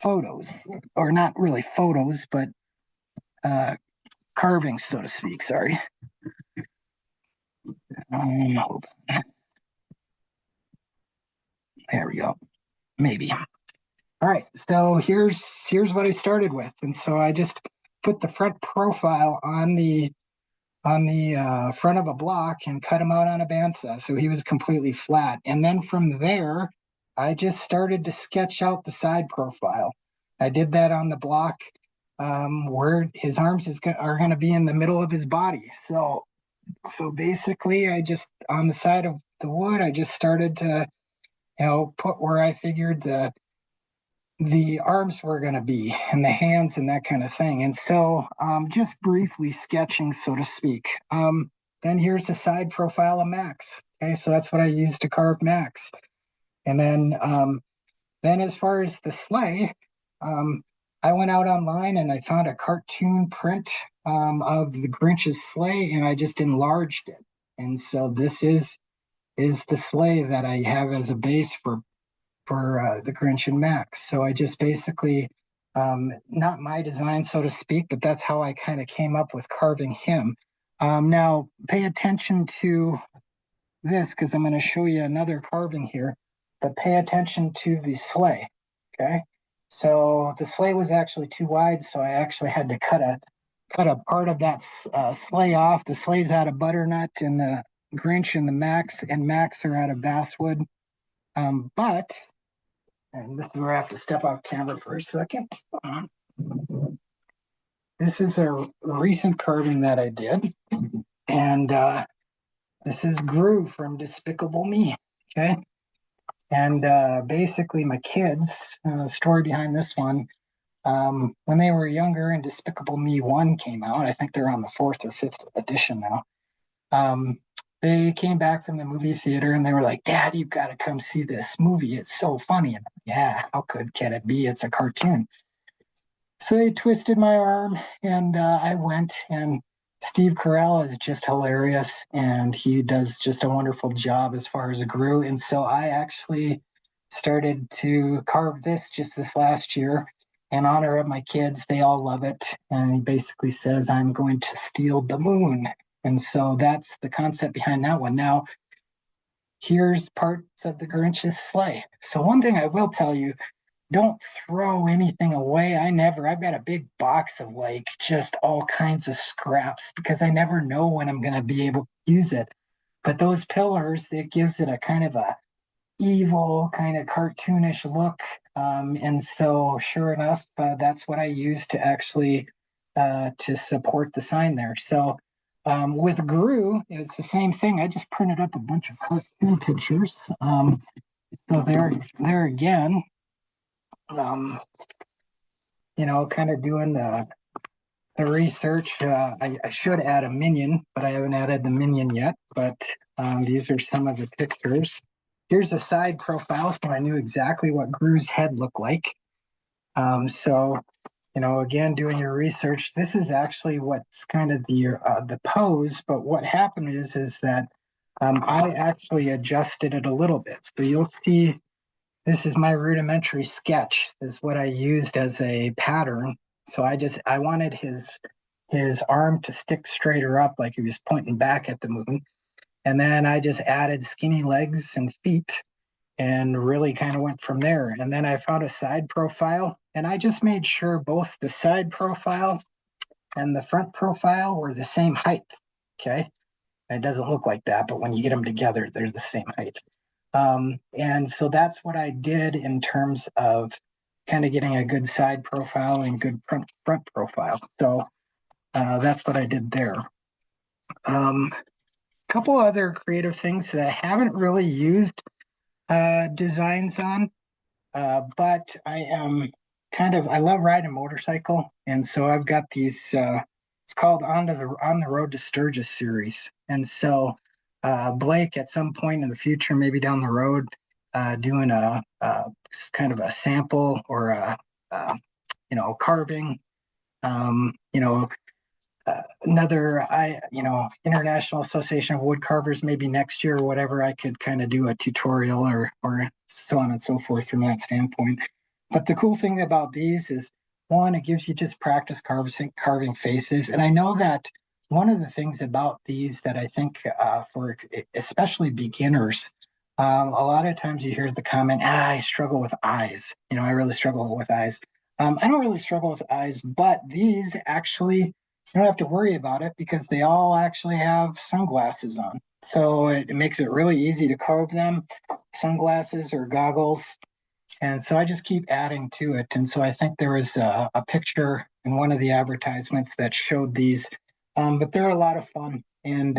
photos, or not really photos, but carvings, so to speak. Sorry. Hold on. There we go. Maybe. All right. So here's what I started with, and so I just put the front profile on the front of a block and cut him out on a bandsaw, so he was completely flat. And then from there, I just started to sketch out the side profile. I did that on the block where his arms are going to be in the middle of his body. So basically, I just, on the side of the wood, I just started to, put where I figured the arms were going to be, and the hands and that kind of thing. And so just briefly sketching, so to speak. then here's the side profile of Max. Okay, so that's what I use to carve Max. And then as far as the sleigh, I went out online and I found a cartoon print of the Grinch's sleigh, and I just enlarged it. And so this is the sleigh that I have as a base for the Grinch and Max. So I just basically, not my design, so to speak, but that's how I kind of came up with carving him. Now pay attention to this because I'm going to show you another carving here, but pay attention to the sleigh. Okay. So the sleigh was actually too wide, so I actually had to cut a part of that sleigh off. The sleigh's out of butternut, and the Grinch and the Max are out of basswood. But, and this is where I have to step off camera for a second. This is a recent carving that I did, and this is Gru from Despicable Me. Okay. And basically, my kids, the story behind this one, when they were younger and Despicable Me 1 came out, I think they're on the 4th or 5th edition now. They came back from the movie theater and they were like, Dad, you've got to come see this movie. It's so funny. And yeah, how good can it be? It's a cartoon. So they twisted my arm and I went, and Steve Carell is just hilarious and he does just a wonderful job as far as a Gru. And so I actually started to carve this just this last year in honor of my kids. They all love it. And he basically says, I'm going to steal the moon. And so that's the concept behind that one. Now, here's parts of the Grinch's sleigh. So one thing I will tell you, don't throw anything away. I've got a big box of like just all kinds of scraps because I never know when I'm going to be able to use it. But those pillars, it gives it a kind of a evil, kind of cartoonish look. And so sure enough, that's what I use to actually to support the sign there. So with Gru, it's the same thing. I just printed up a bunch of cartoon pictures. So there again, kind of doing the research. I should add a minion, but I haven't added the minion yet. But these are some of the pictures. Here's a side profile, so I knew exactly what Gru's head looked like. So, again, doing your research, this is actually what's kind of the pose. But what happened is that I actually adjusted it a little bit. So you'll see. This is my rudimentary sketch. This is what I used as a pattern. So I wanted his arm to stick straighter up like he was pointing back at the moon. And then I just added skinny legs and feet and really kind of went from there. And then I found a side profile and I just made sure both the side profile and the front profile were the same height. Okay. It doesn't look like that, but when you get them together, they're the same height. And so that's what I did in terms of kind of getting a good side profile and good front profile. So that's what I did there. Couple other creative things that I haven't really used designs on, but I love riding a motorcycle, and so I've got these. It's called On the Road to Sturgis series, and so. Blake, at some point in the future, maybe down the road, doing a kind of a sample or a carving. Another International Association of Woodcarvers, maybe next year or whatever. I could kind of do a tutorial or so on and so forth from that standpoint. But the cool thing about these is, one, it gives you just practice carving faces, and I know that. One of the things about these that I think for especially beginners, a lot of times you hear the comment, I struggle with eyes. I really struggle with eyes. I don't really struggle with eyes, but these actually, you don't have to worry about it because they all actually have sunglasses on. So it makes it really easy to carve them, sunglasses or goggles. And so I just keep adding to it. And so I think there was a picture in one of the advertisements that showed these. But they're a lot of fun and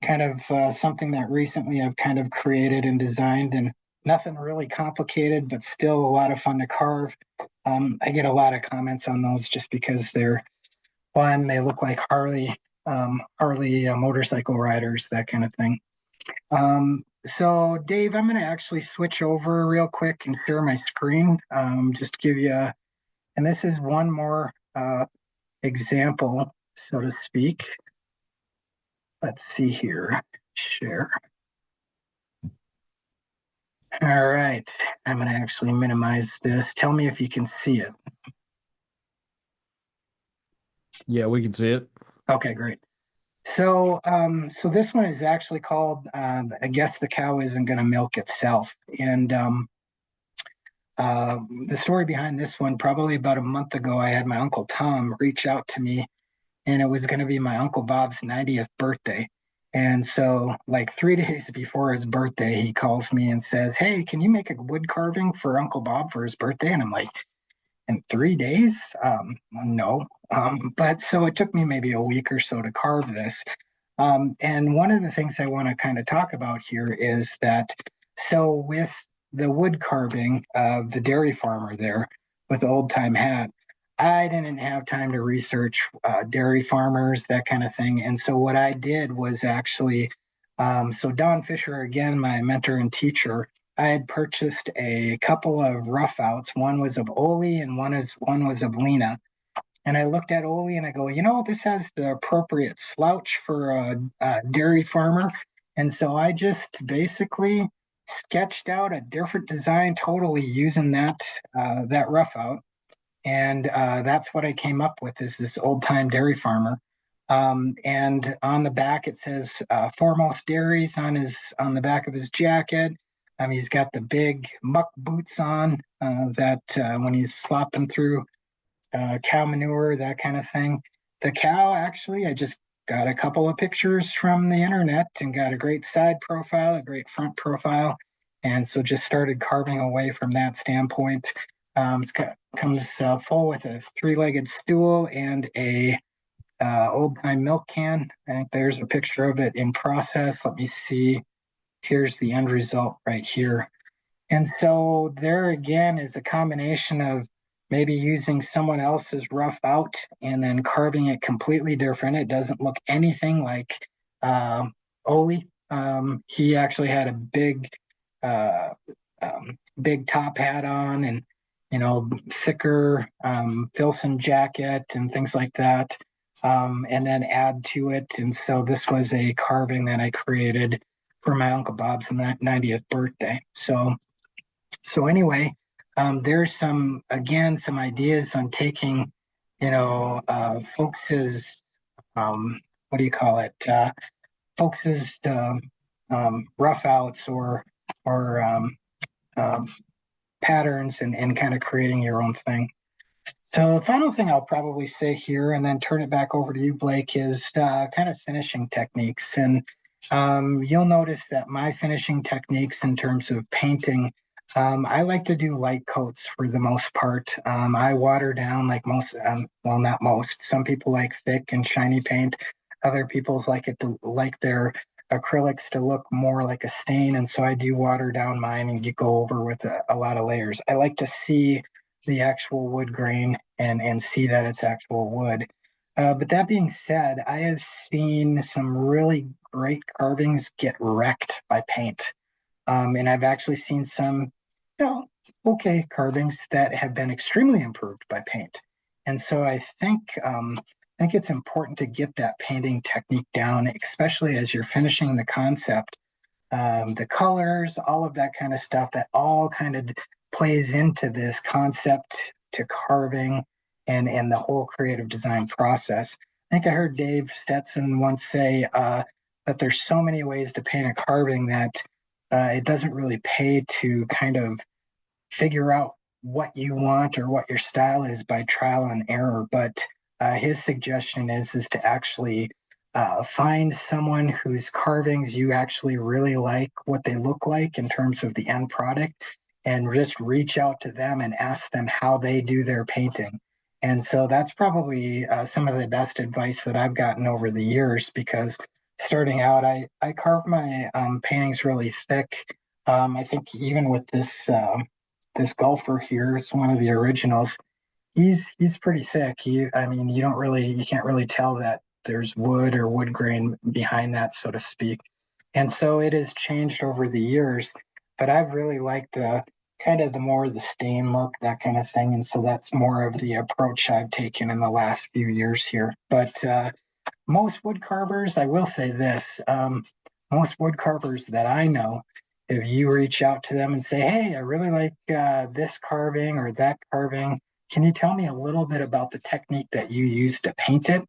kind of something that recently I've kind of created and designed, and nothing really complicated, but still a lot of fun to carve. I get a lot of comments on those just because they're fun. They look like Harley Harley motorcycle riders, that kind of thing. So Dave, I'm going to actually switch over real quick and share my screen. Just give you, and this is one more example, so to speak. Let's see here, share. All right, I'm going to actually minimize this. Tell me if you can see it. Yeah, we can see it. Okay, great. So, so this one is actually called, I guess the cow isn't going to milk itself. And the story behind this one, probably about a month ago, I had my Uncle Tom reach out to me, and it was going to be my Uncle Bob's 90th birthday. And so, like 3 days before his birthday, he calls me and says, "Hey, can you make a wood carving for Uncle Bob for his birthday?" And I'm like, "In 3 days? No." But so it took me maybe a week or so to carve this. And one of the things I want to kind of talk about here is that, so with the wood carving of the dairy farmer there with the old time hat, I didn't have time to research dairy farmers, that kind of thing. And so what I did was actually, so Don Fisher, again, my mentor and teacher, I had purchased a couple of rough outs. One was of Ole and one was of Lena. And I looked at Ole and I go, this has the appropriate slouch for a dairy farmer. And so I just basically sketched out a different design totally using that rough out. And that's what I came up with, is this old time dairy farmer. And on the back it says Foremost Dairies on the back of his jacket. He's got the big muck boots on that when he's slopping through cow manure, that kind of thing. The cow, actually, I just got a couple of pictures from the internet and got a great side profile, a great front profile. And so just started carving away from that standpoint. Comes full with a 3-legged stool and a old time milk can. I think there's a picture of it in process. Let me see. Here's the end result right here. And so there again is a combination of maybe using someone else's rough out and then carving it completely different. It doesn't look anything like Ole. He actually had a big top hat on and, thicker Filson jacket and things like that, and then add to it. And so this was a carving that I created for my Uncle Bob's 90th birthday. So anyway, there's some ideas on taking, folks' what do you call it? Folks' rough outs or patterns and kind of creating your own thing. So the final thing I'll probably say here and then turn it back over to you, Blake, is kind of finishing techniques. And you'll notice that my finishing techniques in terms of painting, I like to do light coats for the most part. I water down like most, well, not most. Some people like thick and shiny paint. Other people's like their acrylics to look more like a stain. And so I do water down mine and go over with a lot of layers. I like to see the actual wood grain and see that it's actual wood. But that being said, I have seen some really great carvings get wrecked by paint. And I've actually seen some, okay carvings that have been extremely improved by paint. And so I think it's important to get that painting technique down, especially as you're finishing the concept, the colors, all of that kind of stuff, that all kind of plays into this concept to carving and the whole creative design process. I think I heard Dave Stetson once say that there's so many ways to paint a carving that it doesn't really pay to kind of figure out what you want or what your style is by trial and error. But his suggestion is to actually find someone whose carvings you actually really like what they look like in terms of the end product, and just reach out to them and ask them how they do their painting. And so that's probably some of the best advice that I've gotten over the years, because starting out, I carve my paintings really thick. I think even with this golfer here, it's one of the originals. He's pretty thick. You can't really tell that there's wood or wood grain behind that, so to speak. And so it has changed over the years, but I've really liked the kind of the more the stain look, that kind of thing. And so that's more of the approach I've taken in the last few years here. But most wood carvers, I will say this, most wood carvers that I know, if you reach out to them and say, hey, I really like this carving or that carving, can you tell me a little bit about the technique that you use to paint it?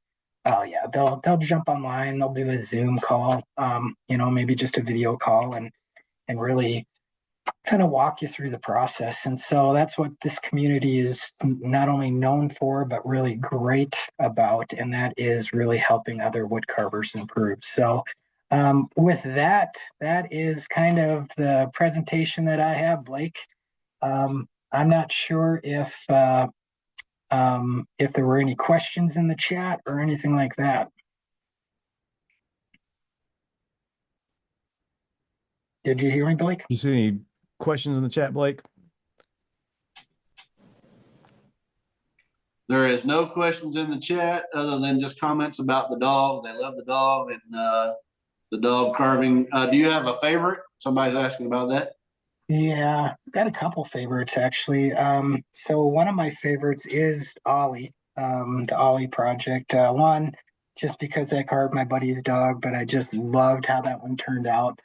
Oh yeah, they'll jump online, they'll do a Zoom call, maybe just a video call and really kind of walk you through the process. And so that's what this community is not only known for, but really great about. And that is really helping other wood carvers improve. So with that, that is kind of the presentation that I have, Blake. I'm not sure if there were any questions in the chat or anything like that. Did you hear me, Blake? You see any questions in the chat, Blake? There is no questions in the chat other than just comments about the dog. They love the dog and the dog carving. Do you have a favorite? Somebody's asking about that. Yeah, I've got a couple favorites actually. So one of my favorites is Ollie, the Ollie project. One, just because I carved my buddy's dog, but I just loved how that one turned out.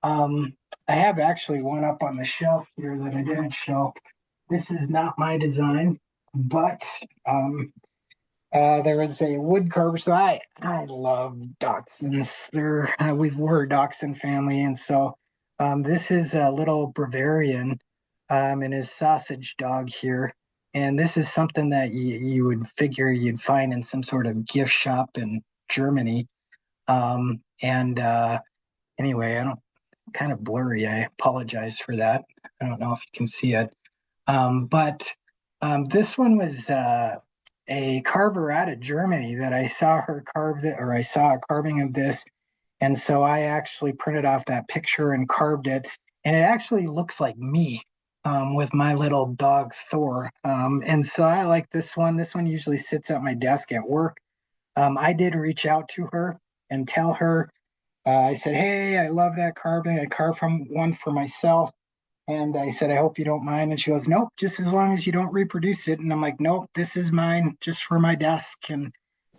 I have actually one up on the shelf here that I didn't show. This is not my design, but there is a wood carver. So I love dachshunds. We're a dachshund family, and so this is a little Bavarian and his sausage dog here. And this is something that you would figure you'd find in some sort of gift shop in Germany. Anyway, I don't kind of blurry. I apologize for that. I don't know if you can see it. But this one was a carver out of Germany that I saw her carve it, or I saw a carving of this. And so I actually printed off that picture and carved it. And it actually looks like me with my little dog Thor. And so I like this one. This one usually sits at my desk at work. I did reach out to her and tell her, I said, hey, I love that carving. I carved one for myself. And I said, I hope you don't mind. And she goes, nope, just as long as you don't reproduce it. And I'm like, nope, this is mine just for my desk.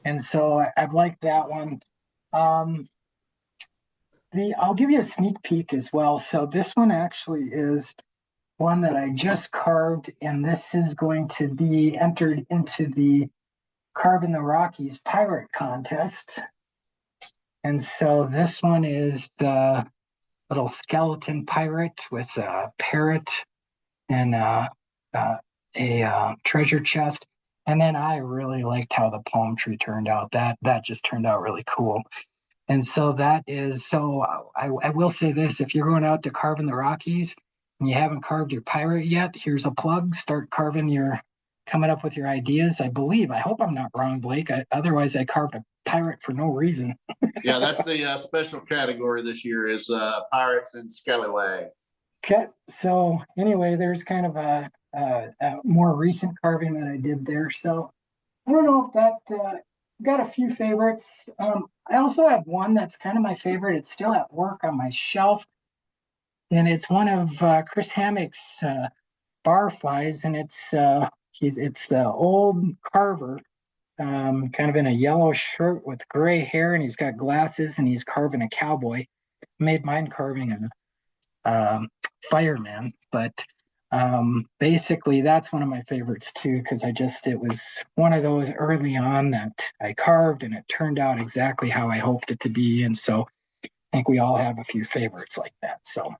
And so I've liked that one. I'll give you a sneak peek as well. So this one actually is one that I just carved, and this is going to be entered into the Carve in the Rockies Pirate Contest. And so this one is the little skeleton pirate with a parrot and a treasure chest. And then I really liked how the palm tree turned out. That just turned out really cool. And so I will say this, if you're going out to Carve in the Rockies and you haven't carved your pirate yet, here's a plug. Start coming up with your ideas. I hope I'm not wrong, Blake. Otherwise I carved a pirate for no reason. Yeah, that's the special category this year is pirates and scallywags. Okay, so anyway, there's kind of a more recent carving that I did there. So I don't know if that got a few favorites. I also have one that's kind of my favorite. It's still at work on my shelf, and it's one of Chris Hammock's barflies, and it's the old Carver. Kind of in a yellow shirt with gray hair, and he's got glasses, and he's carving a cowboy. Made mine carving a fireman, but basically that's one of my favorites too, because it was one of those early on that I carved, and it turned out exactly how I hoped it to be. And so I think we all have a few favorites like that. So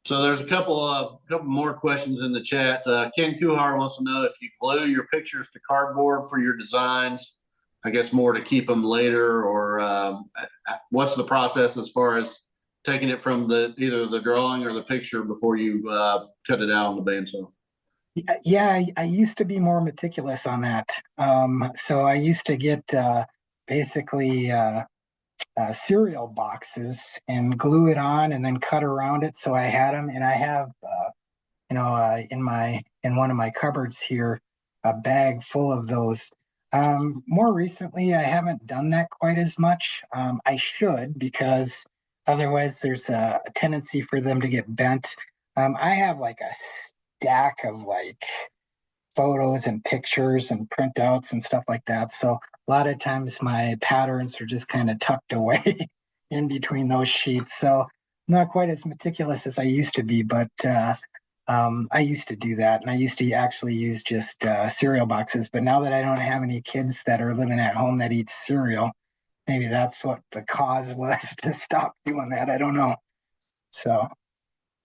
there's a couple more questions in the chat. Ken Kuhar wants to know if you glue your pictures to cardboard for your designs, I guess more to keep them later, or what's the process as far as taking it from either the drawing or the picture before you cut it out on the bandsaw? Yeah, I used to be more meticulous on that. So I used to get basically cereal boxes and glue it on and then cut around it. So I had them, and I have, in one of my cupboards here, a bag full of those More recently, I haven't done that quite as much. I should, because otherwise there's a tendency for them to get bent. I have like a stack of like photos and pictures and printouts and stuff like that. So a lot of times my patterns are just kind of tucked away in between those sheets. So not quite as meticulous as I used to be, but I used to do that, and I used to actually use just cereal boxes. But now that I don't have any kids that are living at home that eat cereal, maybe that's what the cause was to stop doing that. I don't know. So,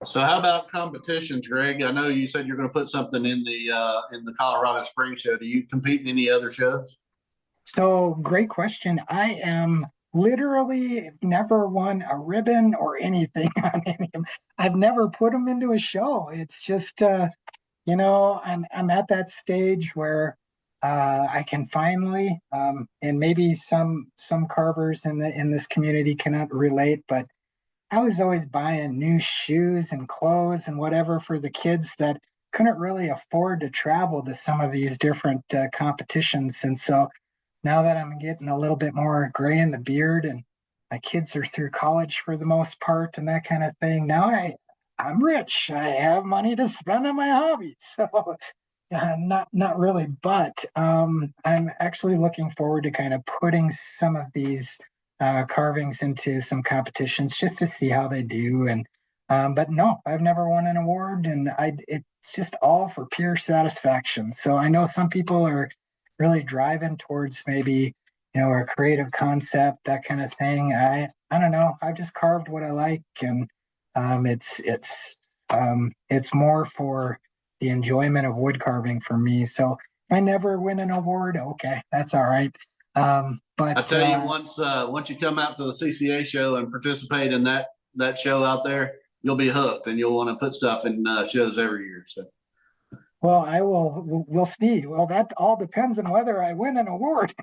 So how about competitions, Greg? I know you said you're going to put something in the Colorado Spring Show. Do you compete in any other shows? so great question. I am literally never won a ribbon or anything on any of them. I've never put them into a show. It's just I'm at that stage where I can finally, and maybe some carvers in this community cannot relate, but I was always buying new shoes and clothes and whatever for the kids that couldn't really afford to travel to some of these different competitions. And so now that I'm getting a little bit more gray in the beard and my kids are through college for the most part and that kind of thing, now I'm rich. I have money to spend on my hobbies. So not really, but I'm actually looking forward to kind of putting some of these carvings into some competitions just to see how they do. And but no, I've never won an award, and it's just all for pure satisfaction. So I know some people are really driving towards maybe a creative concept, that kind of thing. I don't know. I've just carved what I like, and it's more for the enjoyment of wood carving for me. So I never win an award. Okay, that's all right. But I tell you, once you come out to the CCA show and participate in that show out there, you'll be hooked, and you'll want to put stuff in shows every year. So, well, I will. We'll see. Well, that all depends on whether I win an award.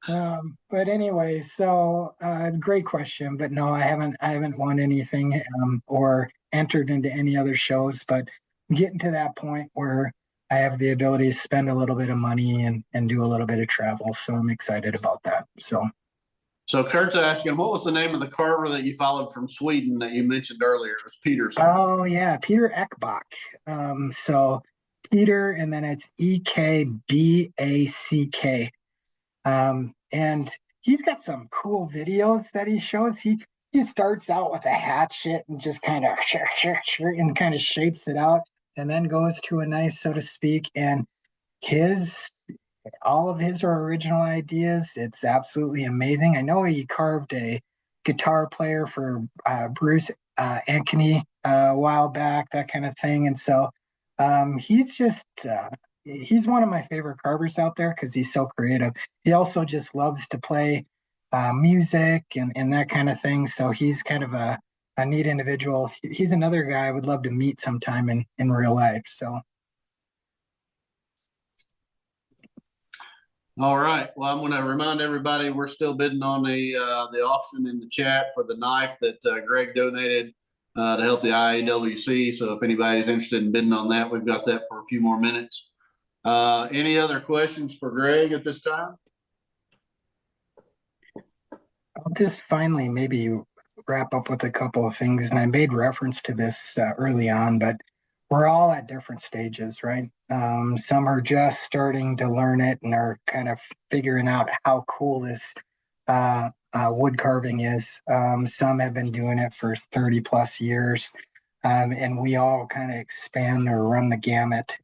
But anyway, so great question. But no, I haven't won anything or entered into any other shows. But I'm getting to that point where I have the ability to spend a little bit of money and do a little bit of travel. So I'm excited about that. so Kurt's asking, what was the name of the carver that you followed from Sweden that you mentioned earlier? It was Peterson. Oh yeah, Peter Ekbach. So Peter, and then it's Ekback. And he's got some cool videos that he shows. He starts out with a hatchet and just kind of and kind of shapes it out, and then goes to a knife, so to speak. And his all of his are original ideas. It's absolutely amazing. I know he carved a guitar player for Bruce Ankeny a while back, that kind of thing. And so he's just he's one of my favorite carvers out there because he's so creative. He also just loves to play music and that kind of thing. So he's kind of a neat individual. He's another guy I would love to meet sometime in real life. So. All right. Well, I'm going to remind everybody we're still bidding on the auction in the chat for the knife that Greg donated to help the IAWC. So if anybody's interested in bidding on that, we've got that for a few more minutes. Any other questions for Greg at this time? I'll just finally maybe wrap up with a couple of things. And I made reference to this early on, but we're all at different stages, right? Some are just starting to learn it and are kind of figuring out how cool this wood carving is. Some have been doing it for 30 plus years, and we all kind of expand or run the gamut.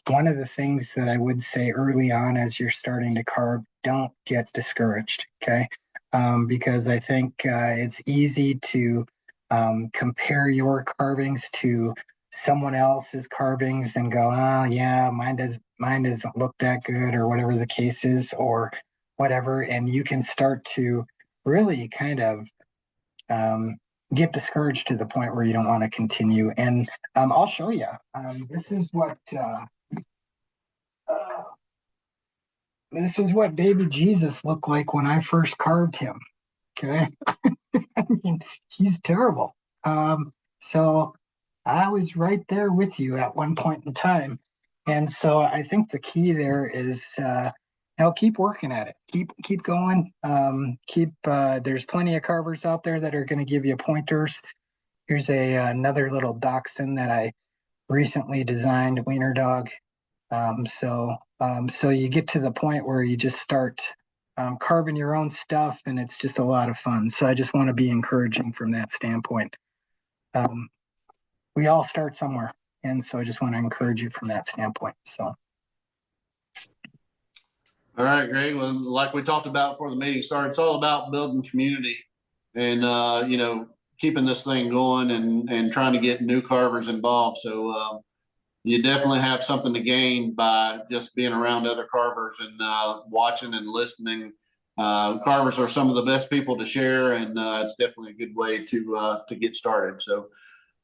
One of the things that I would say early on as you're starting to carve, don't get discouraged, okay? Because I think it's easy to compare your carvings to someone else's carvings and go, oh yeah, mine doesn't look that good, or whatever the case is, or whatever. And you can start to really kind of get discouraged to the point where you don't want to continue. And I'll show you. This is what baby Jesus looked like when I first carved him. Okay. I mean, he's terrible. So I was right there with you at one point in time. And so I think the key there is, keep working at it. Keep going. There's plenty of carvers out there that are going to give you pointers. Here's another little dachshund that I recently designed, wiener dog. So you get to the point where you just start carving your own stuff, and it's just a lot of fun. So I just want to be encouraging from that standpoint. We all start somewhere, and so I just want to encourage you from that standpoint. So. All right, Greg. Well, like we talked about before the meeting started, it's all about building community and, keeping this thing going and trying to get new carvers involved. So you definitely have something to gain by just being around other carvers and watching and listening. Carvers are some of the best people to share, and it's definitely a good way to get started. So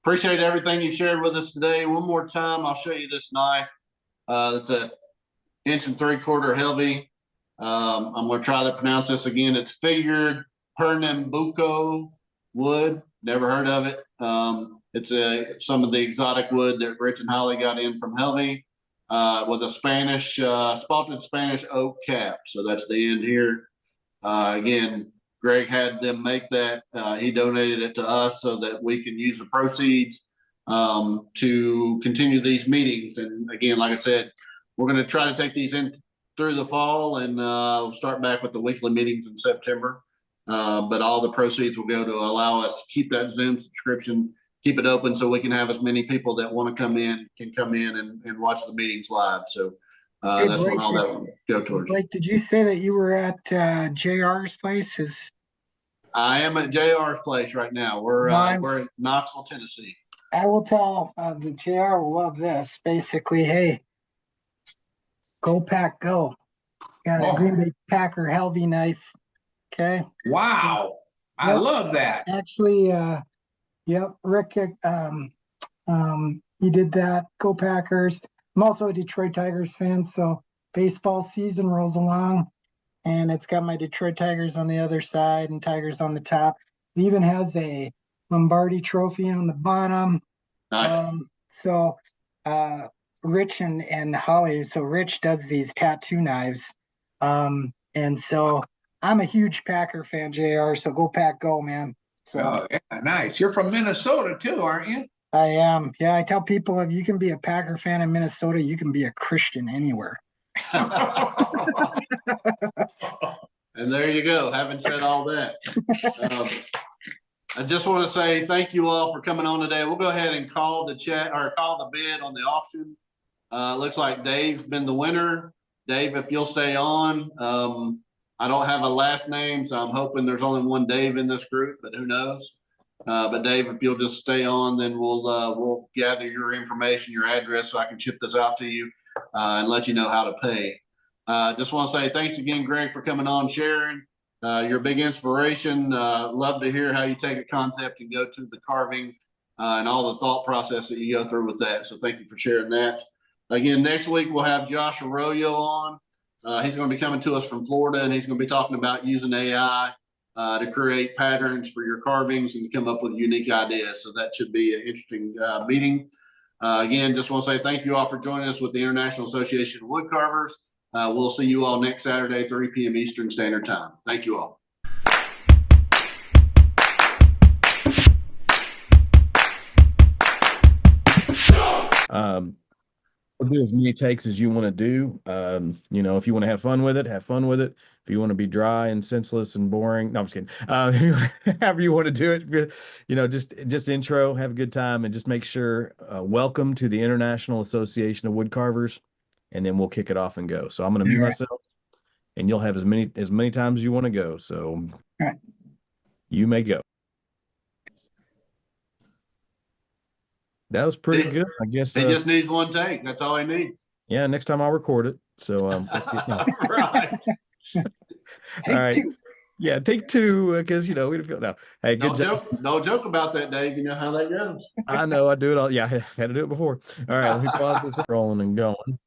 appreciate everything you shared with us today. One more time, I'll show you this knife. It's a 1 3/4 heavy. I'm going to try to pronounce this again. It's figured Pernambuco wood. Never heard of it. It's some of the exotic wood that Rich and Holly got in from Helvey with a Spanish, spalted Spanish oak cap. So that's the end here. Again, Greg had them make that. He donated it to us so that we can use the proceeds to continue these meetings. And again, like I said, we're going to try to take these in through the fall, and we'll start back with the weekly meetings in September. But all the proceeds will go to allow us to keep that Zoom subscription, keep it open so we can have as many people that want to come in can come in and watch the meetings live. So that's Blake, what all that will go towards. Blake, did you say that you were at JR's place? I am at JR's place right now. We're in Knoxville, Tennessee. I will tell the JR will love this. Basically, hey, go pack, go. Got a Green Bay Packer Helvey knife. Okay. Wow. I love that. Actually, yep, Rick, he did that. Go Packers. I'm also a Detroit Tigers fan, so baseball season rolls along, and it's got my Detroit Tigers on the other side and Tigers on the top. It even has a Lombardi trophy on the bottom. Nice. Rich and Holly, so Rich does these tattoo knives. And so I'm a huge Packer fan, JR, so go Pack, go, man. So, oh, yeah, nice. You're from Minnesota too, aren't you? I am. Yeah, I tell people if you can be a Packer fan in Minnesota, you can be a Christian anywhere. And there you go. Having said all that, I just want to say thank you all for coming on today. We'll go ahead and call the bid on the auction. Looks like Dave's been the winner. Dave, if you'll stay on. I don't have a last name, so I'm hoping there's only one Dave in this group, but who knows? But Dave, if you'll just stay on, then we'll gather your information, your address, so I can ship this out to you and let you know how to pay. Just want to say thanks again, Greg, for coming on, sharing. You're a big inspiration. Love to hear how you take a concept and go to the carving and all the thought process that you go through with that. So thank you for sharing that. Again, next week we'll have Josh Arroyo on. He's going to be coming to us from Florida, and he's going to be talking about using AI to create patterns for your carvings and come up with unique ideas. So that should be an interesting meeting. Again, just want to say thank you all for joining us with the International Association of Woodcarvers. We'll see you all next Saturday, 3 p.m. Eastern Standard Time. Thank you all. We'll do as many takes as you want to do. If you want to have fun with it, have fun with it. If you want to be dry and senseless and boring, no, I'm just kidding. However you want to do it, just intro, have a good time, and just make sure, welcome to the International Association of Woodcarvers, and then we'll kick it off and go. So I'm going to mute myself, and you'll have as many times as you want to go. So you may go. That was pretty good. I guess he just needs one take. That's all he needs. Yeah, next time I'll record it. So let's get going. Right. All right. Yeah, take two, because we don't feel now. Hey, good job. Don't joke about that, Dave. You know how that goes. I know, I do it all. Yeah, I had to do it before. All right, let me pause this rolling and going.